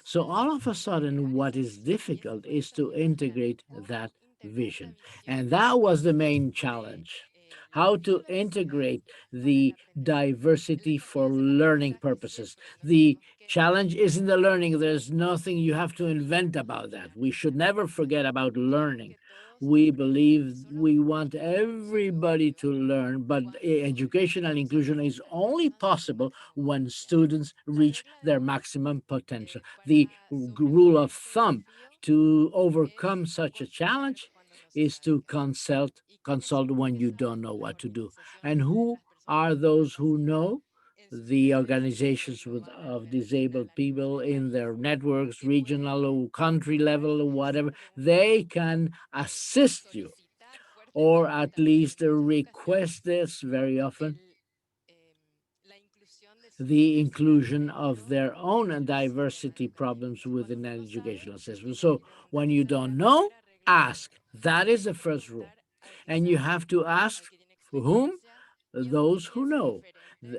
So, all of a sudden, what is difficult is to integrate that vision. And that was the main challenge, how to integrate the diversity for learning purposes. The challenge isn't the learning, there's nothing you have to invent about that. We should never forget about learning. We believe we want everybody to learn, but educational inclusion is only possible when students reach their maximum potential. The rule of thumb to overcome such a challenge is to consult when you don't know what to do. And who are those who know? The organizations of disabled people in their networks, regional or country level or whatever, they can assist you, or at least request this very often, the inclusion of their own diversity problems within an educational system. So when you don't know, ask. That is the first rule. And you have to ask for whom? Those who know,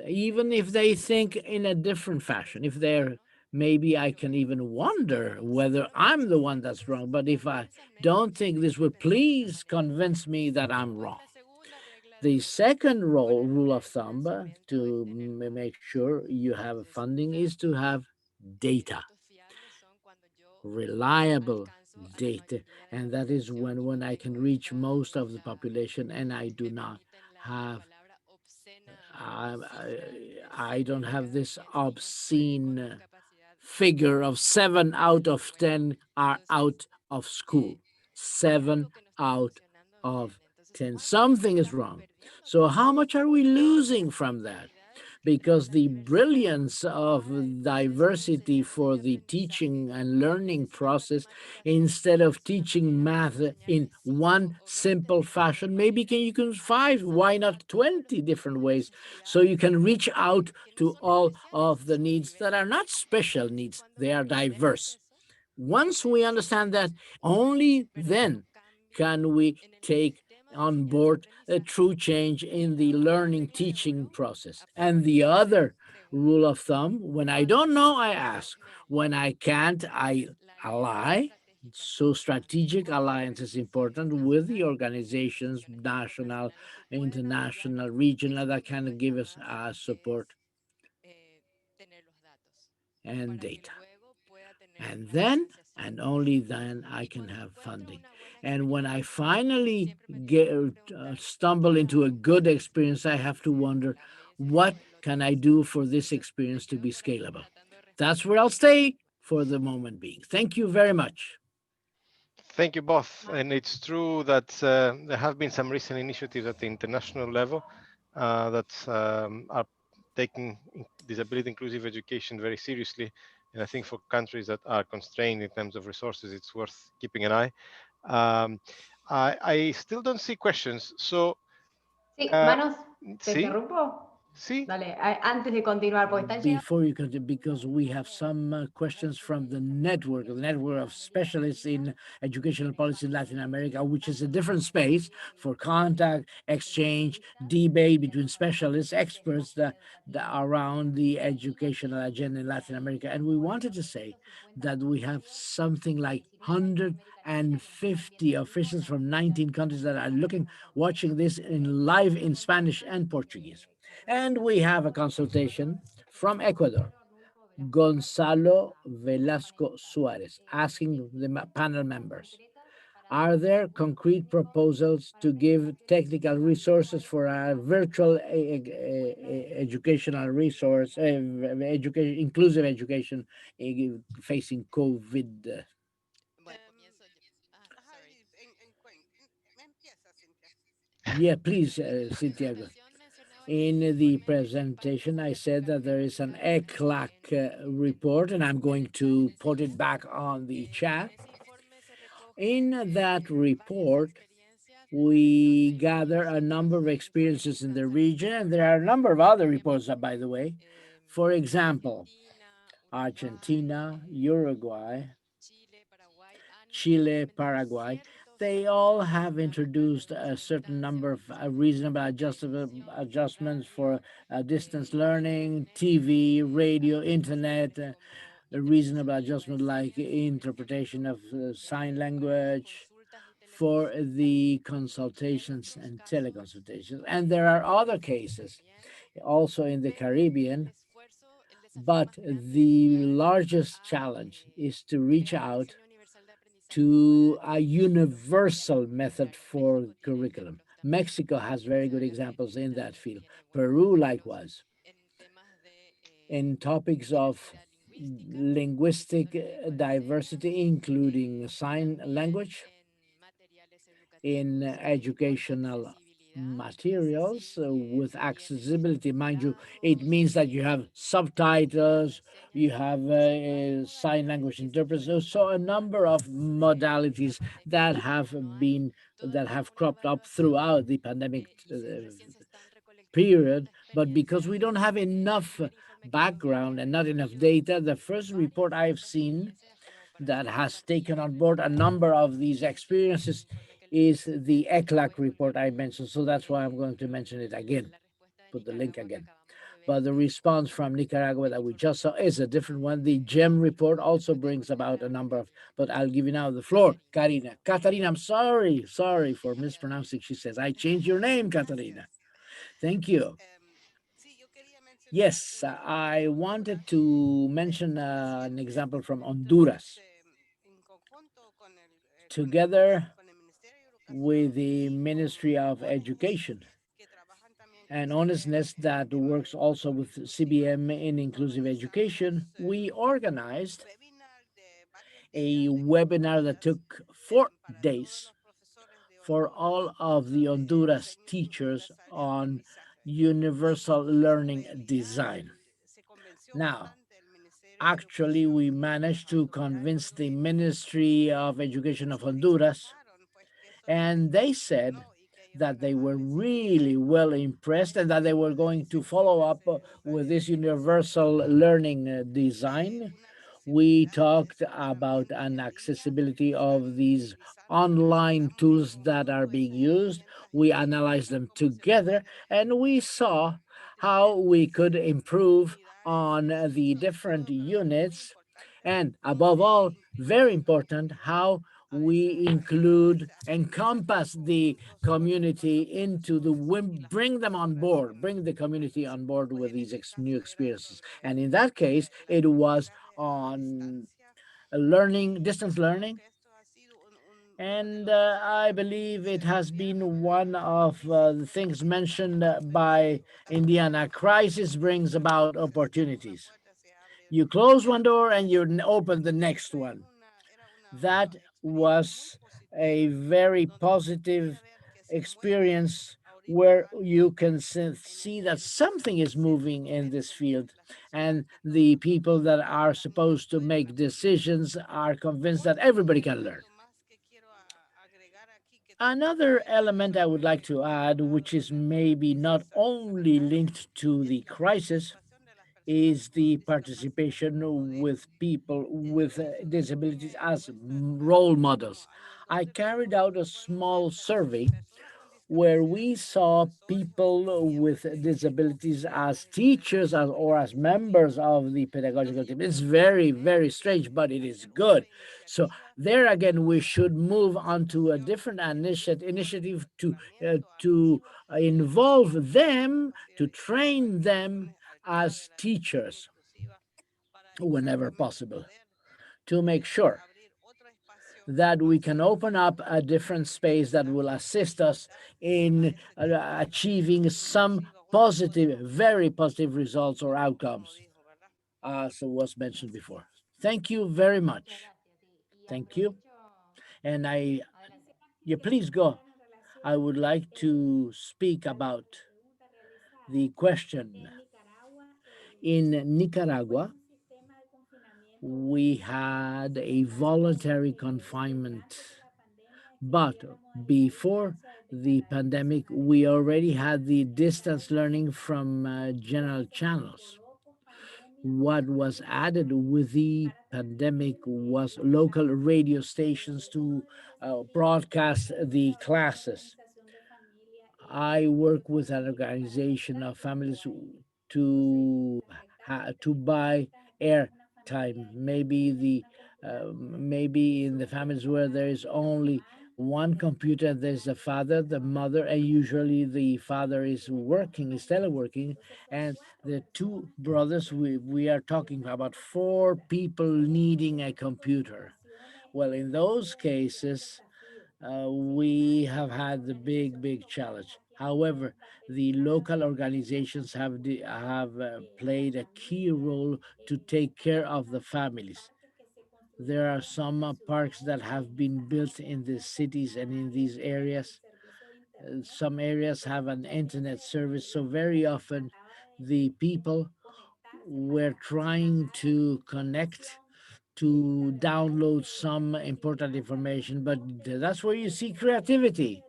even if they think in a different fashion. If they're, maybe I can even wonder whether I'm the one that's wrong. But if I don't think this would, please convince me that I'm wrong. The second rule of thumb to make sure you have funding is to have data, reliable data. And that is when I can reach most of the population and I do not have I don't have this obscene figure of 7 out of 10 are out of school. 7 out of 10. Something is wrong. So, how much are we losing from that? Because the brilliance of diversity for the teaching and learning process, instead of teaching math in one simple fashion, maybe you can 5, why not 20 different ways, so you can reach out to all of the needs that are not special needs, they are diverse. Once we understand that, only then can we take on board a true change in the learning teaching process. And the other rule of thumb, when I don't know, I ask. When I can't, I ally. So strategic alliance is important with the organizations, national, international, regional, that can give us support and data. And then, and only then, I can have funding. And when I finally stumble into a good experience, I have to wonder, what can I do for this experience to be scalable? That's where I'll stay for the moment being. Thank you very much. Thank you both. And it's true that there have been some recent initiatives at the international level that are taking disability inclusive education very seriously. And I think for countries that are constrained in terms of resources, it's worth keeping an eye. I still don't see questions. So, Sí, Manos, ¿te sí, interrumpo? sí. Dale, antes de continuar, porque están llegando. Before you continue, because we have some questions from the network of specialists in educational policy in Latin America, which is a different space for contact, exchange, debate between specialists, experts that around the educational agenda in Latin America. And we wanted to say that we have something like 150 officials from 19 countries that are watching this in live in Spanish and Portuguese. And we have a consultation from Ecuador, Gonzalo Velasco Suarez, asking the panel members, are there concrete proposals to give technical resources for a virtual educational resource, inclusive education facing COVID? Yeah, please, Santiago. In the presentation, I said that there is an ECLAC report, and I'm going to put it back on the chat. In that report, We gather a number of experiences in the region, and there are a number of other reports, by the way. For example, Argentina, Uruguay, Chile, Paraguay, they all have introduced a certain number of reasonable adjustments for distance learning, TV, radio, internet, a reasonable adjustment like interpretation of sign language for the consultations and teleconsultations. And there are other cases also in the Caribbean, but the largest challenge is to reach out to a universal method for curriculum. Mexico has very good examples in that field. Peru, likewise. In topics of linguistic diversity, including sign language, in educational materials with accessibility. Mind you, it means that you have subtitles, you have sign language interpreters, so a number of modalities that have cropped up throughout the pandemic period. But because we don't have enough background and not enough data, the first report I've seen that has taken on board a number of these experiences is the ECLAC report I mentioned. So that's why I'm going to mention it again, put the link again. But the response from Nicaragua that we just saw is a different one. The GEM report also brings about a number of, but I'll give you now the floor, Karina. Katarina, I'm sorry for mispronouncing. She says, I changed your name, Katarina. Thank you. Yes, I wanted to mention an example from Honduras. Together with the Ministry of Education and Honestness that works also with CBM in inclusive education, we organized a webinar that took 4 days for all of the Honduras teachers on universal learning design. Now, actually, we managed to convince the Ministry of Education of Honduras, and they said that they were really well impressed and that they were going to follow up with this universal learning design. We talked about an accessibility of these online tools that are being used. We analyzed them together and we saw how we could improve on the different units, and above all, very important, how we encompass the community into bring them on board, bring the community on board with these new experiences. And in that case, it was on distance learning. And I believe it has been one of the things mentioned by Indiana. Crisis brings about opportunities. You close one door and you open the next one. That was a very positive experience where you can see that something is moving in this field, and the people that are supposed to make decisions are convinced that everybody can learn. Another element I would like to add, which is maybe not only linked to the crisis, is the participation with people with disabilities as role models. I carried out a small survey where we saw people with disabilities as teachers or as members of the pedagogical team. It's very, very strange, but it is good. So there again, we should move on to a different initiative to involve them, to train them as teachers whenever possible, to make sure that we can open up a different space that will assist us in achieving some positive, very positive results or outcomes, as was mentioned before. Thank you very much. Thank you. And please go. I would like to speak about the question. In Nicaragua, we had a voluntary confinement But before the pandemic, we already had the distance learning from general channels. What was added with the pandemic was local radio stations to broadcast the classes. I work with an organization of families to to buy airtime. Maybe in the families where there is only one computer, there's the father, the mother, and usually the father is working, is teleworking, and the two brothers. We are talking about four people needing a computer. Well, in those cases, we have had the big challenge. However, the local organizations have played a key role to take care of the families. There are some parks that have been built in the cities and in these areas. Some areas have an internet service, so very often the people were trying to connect to download some important information, but that's where you see creativity.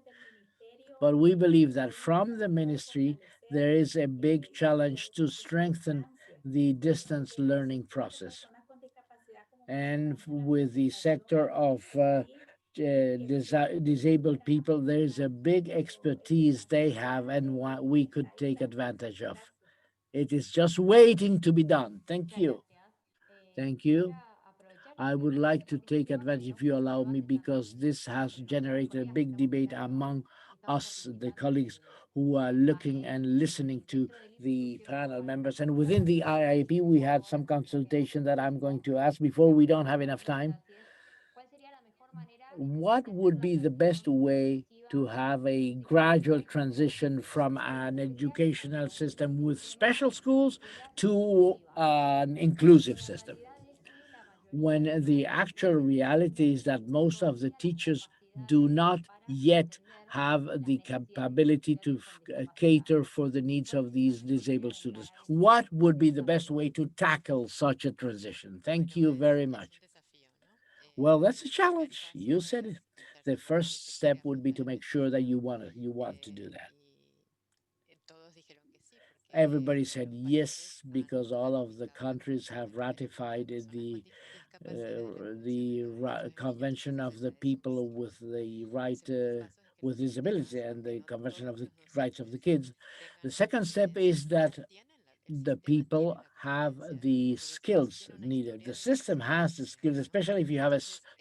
But we believe that from the ministry, there is a big challenge to strengthen the distance learning process. And with the sector of disabled people, there is a big expertise they have and what we could take advantage of. It is just waiting to be done. Thank you. Thank you. I would like to take advantage, if you allow me, because this has generated a big debate among us, the colleagues who are looking and listening to the panel members. And within the IIP, we had some consultation that I'm going to ask before we don't have enough time. What would be the best way to have a gradual transition from an educational system with special schools to an inclusive system, when the actual reality is that most of the teachers do not yet have the capability to cater for the needs of these disabled students? What would be the best way to tackle such a transition? Thank you very much. Well, that's a challenge. You said it. The first step would be to make sure that you want to do that. Everybody said yes because all of the countries have ratified the Convention of the People with the Right with Disability and the Convention of the Rights of the Kids. The second step is that the people have the skills needed. The system has the skills, especially if you have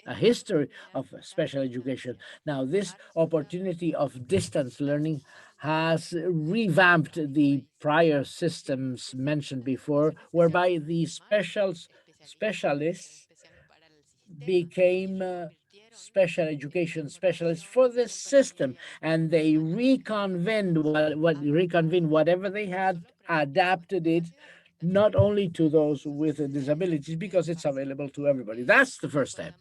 a history of special education. Now, this opportunity of distance learning has revamped the prior systems mentioned before, whereby the specialists became special education specialists for the system, and they reconvened whatever they had, adapted it not only to those with disabilities because it's available to everybody. That's the first step.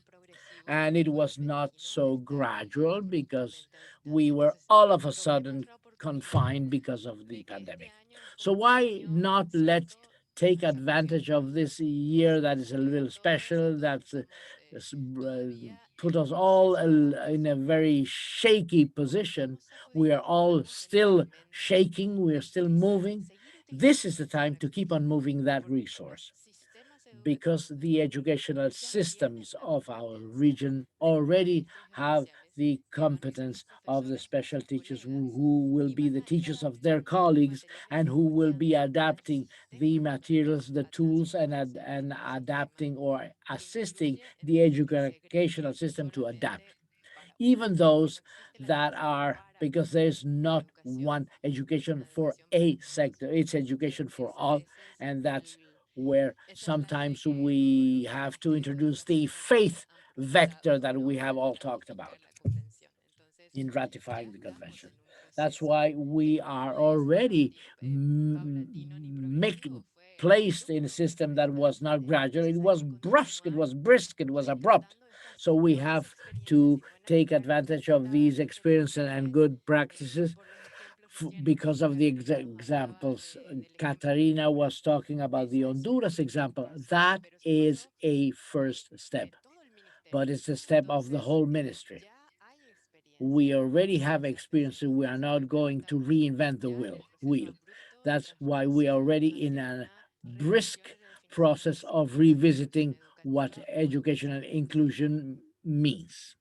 And it was not so gradual because we were all of a sudden confined because of the pandemic. So why not let take advantage of this year that is a little special, that's put us all in a very shaky position. We are all still shaking, we are still moving. This is the time to keep on moving that resource, because the educational systems of our region already have the competence of the special teachers who will be the teachers of their colleagues and who will be adapting the materials, the tools, and adapting or assisting the educational system to adapt. Even those that are, because there's not one education for a sector, it's education for all. And that's where sometimes we have to introduce the faith vector that we have all talked about in ratifying the convention. That's why we are already placed in a system that was not gradual. It was brusque, it was brisk, it was abrupt. So we have to take advantage of these experiences and good practices because of the examples. Katarina was talking about the Honduras example. That is a first step, but it's a step of the whole ministry. We already have experience, we are not going to reinvent the wheel. That's why we are already in a brisk process of revisiting what education and inclusion means.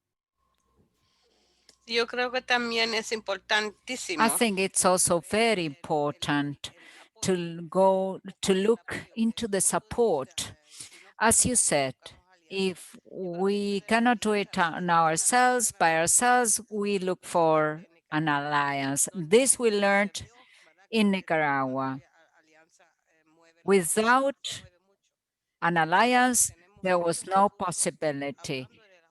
Yo creo que también es I importantísimo think it's also very important to look into the support. As you said, if we cannot do it on ourselves, by ourselves, we look for an alliance. This we learned in Nicaragua. Without an alliance, there was no possibility.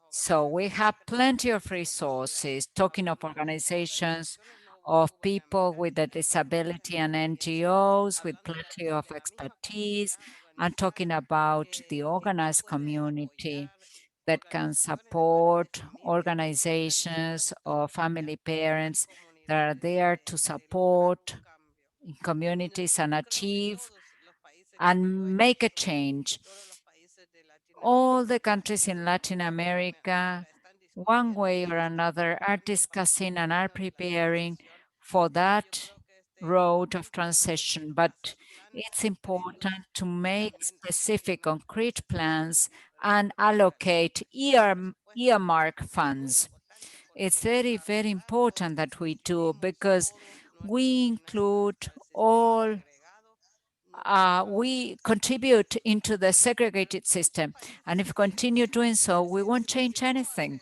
So we have plenty of resources, talking of organizations, of people with a disability and NGOs with plenty of expertise, and talking about the organized community that can support organizations or family parents that are there to support communities and achieve and make a change. All the countries in Latin America, one way or another, are discussing and are preparing for that road of transition. But it's important to make specific concrete plans and allocate earmark funds. It's very, very important that we do, because we include all we contribute into the segregated system. And if we continue doing so, we won't change anything.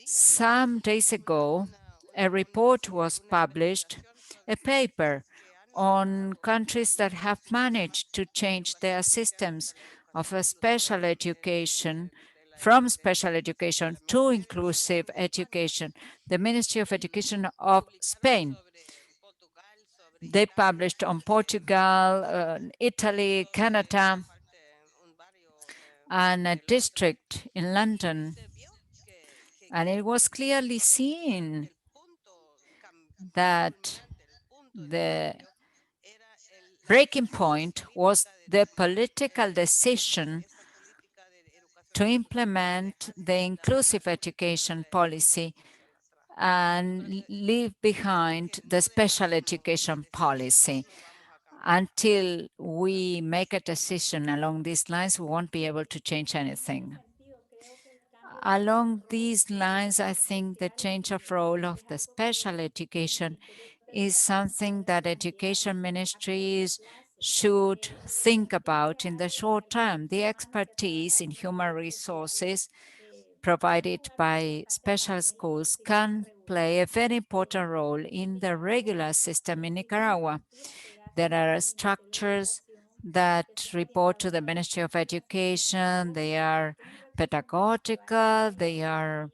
Some days ago, a report was published, a paper on countries that have managed to change their systems of a special education, from special education to inclusive education. The Ministry of Education of Spain, they published on Portugal, Italy, Canada, and a district in London. And it was clearly seen that the breaking point was the political decision to implement the inclusive education policy and leave behind the special education policy. Until we make a decision along these lines, we won't be able to change anything. Along these lines, I think the change of role of the special education is something that education ministries should think about in the short term. The expertise in human resources provided by special schools can play a very important role in the regular system in Nicaragua. There are structures that report to the Ministry of Education. They are pedagogical, they are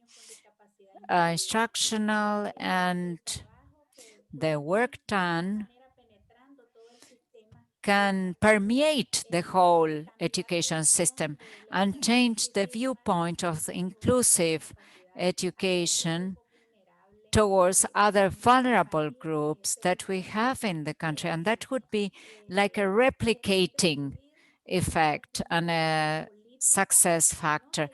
instructional, and the work done can permeate the whole education system and change the viewpoint of the inclusive education towards other vulnerable groups that we have in the country. And that would be like a replicating effect and a success factor.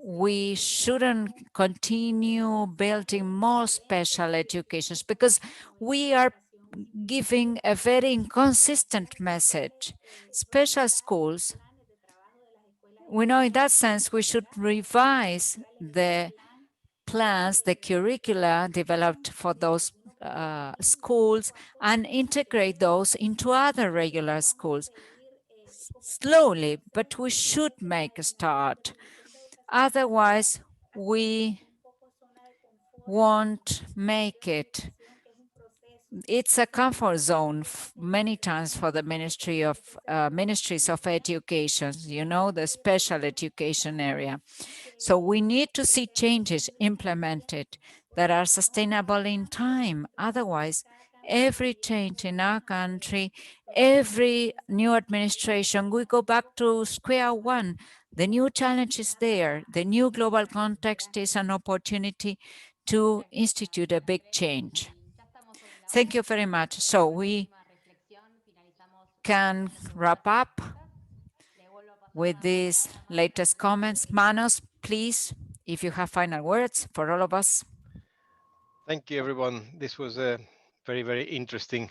We shouldn't continue building more special educations, because we are giving a very inconsistent message. Special schools, we know in that sense we should revise the plans, the curricula developed for those schools, and integrate those into other regular schools. Slowly, but we should make a start. Otherwise, we won't make it. It's a comfort zone many times for the ministries of education, you know, the special education area. So we need to see changes implemented that are sustainable in time. Otherwise, every change in our country, every new administration, we go back to square one. The new challenge is there. The new global context is an opportunity to institute a big change. Thank you very much. So we can wrap up with these latest comments. Manos, please, if you have final words for all of us. Thank you, everyone. This was a very, very interesting,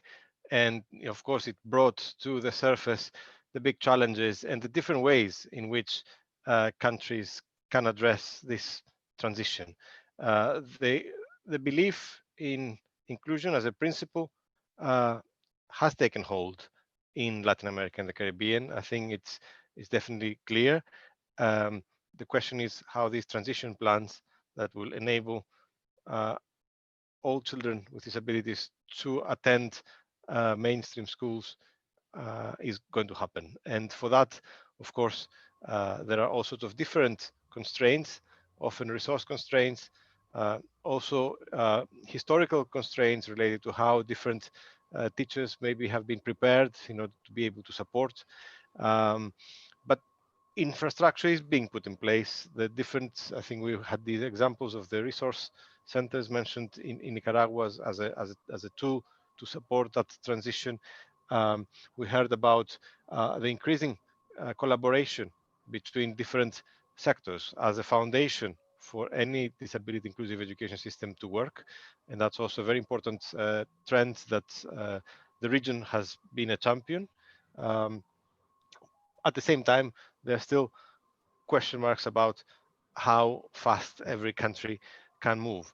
and of course, it brought to the surface the big challenges and the different ways in which countries can address this transition. The belief in inclusion as a principle has taken hold in Latin America and the Caribbean. I think it's definitely clear. Um, the question is how these transition plans that will enable uh, all children with disabilities to attend mainstream schools is going to happen. And for that, of course, there are all sorts of different constraints, often resource constraints, also historical constraints related to how different teachers maybe have been prepared in order to be able to support. But infrastructure is being put in place. The different, I think we had these examples of the resource centers mentioned in Nicaragua as a tool to support that transition. We heard about the increasing collaboration between different sectors as a foundation for any disability inclusive education system to work. And that's also a very important trend that the region has been a champion. Um, at the same time, there are still question marks about how fast every country can move.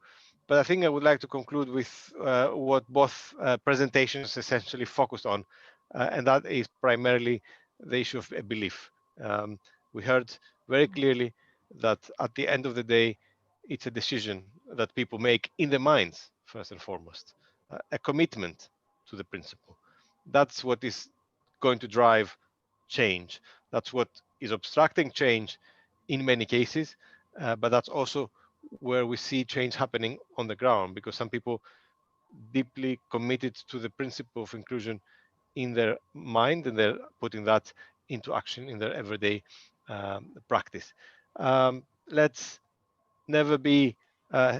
But I think I would like to conclude with what both presentations essentially focused on, and that is primarily the issue of a belief. We heard very clearly that at the end of the day, it's a decision that people make in their minds, first and foremost, a commitment to the principle. That's what is going to drive change. That's what is obstructing change in many cases, but that's also where we see change happening on the ground because some people deeply committed to the principle of inclusion in their mind and they're putting that into action in their everyday practice. Let's never be uh,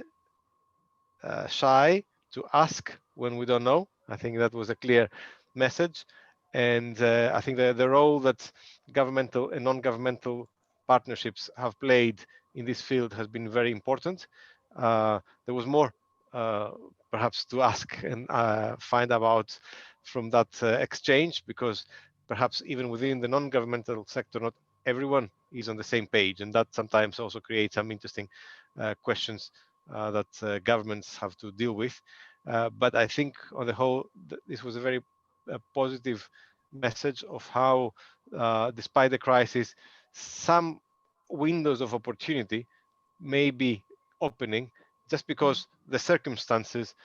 shy to ask when we don't know. I think that was a clear message. And I think the role that governmental and non-governmental partnerships have played in this field has been very important. There was more uh, perhaps to ask and find about from that exchange because perhaps even within the non-governmental sector, not everyone is on the same page. And that sometimes also creates some interesting questions that governments have to deal with. But I think on the whole, this was a very positive message of how, despite the crisis, some windows of opportunity may be opening just because the circumstances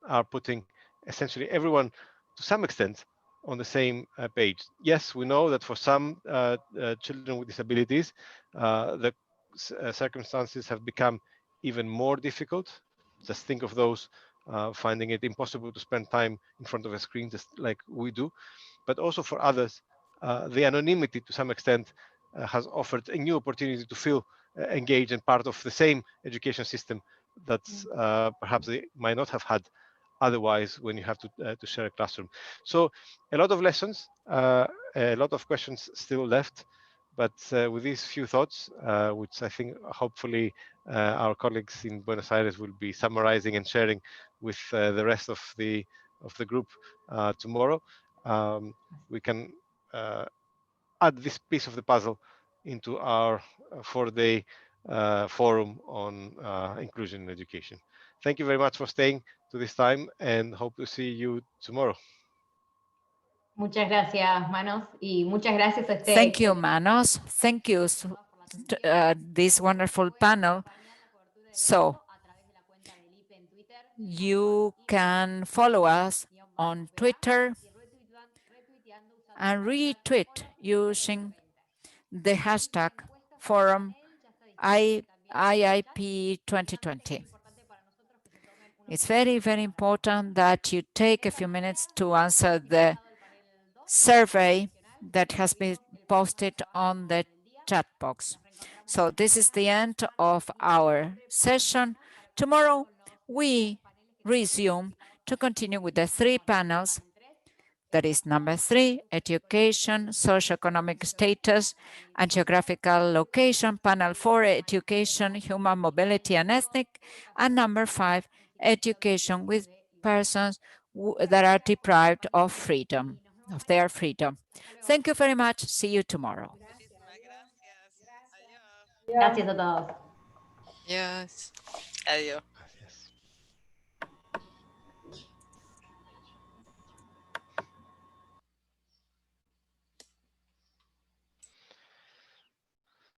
are putting essentially everyone to some extent on the same page. Yes, we know that for some children with disabilities, the circumstances have become even more difficult. Just think of those finding it impossible to spend time in front of a screen just like we do. But also for others, the anonymity to some extent has offered a new opportunity to feel engaged and part of the same education system that perhaps they might not have had otherwise when you have to share a classroom. So a lot of lessons, a lot of questions still left, but with these few thoughts, which I think hopefully our colleagues in Buenos Aires will be summarizing and sharing with the rest of the group tomorrow, we can add this piece of the puzzle into our 4-day forum on inclusion in education. Thank you very much for staying to this time and hope to see you tomorrow. Muchas gracias, Manos, y muchas gracias a este Thank you, Manos. Thank you, this wonderful panel. So you can follow us on Twitter and retweet using the hashtag forum IIP 2020. It's very, very important that you take a few minutes to answer the survey that has been posted on the chat box. So this is the end of our session. Tomorrow we resume to continue with the 3 panels That is number 3, education, socioeconomic status, and geographical location. Panel 4, education, human mobility, and ethnic. And number 5, education with persons that are deprived of freedom, of their freedom. Thank you very much. See you tomorrow. Gracias a todos. Yes. Adiós.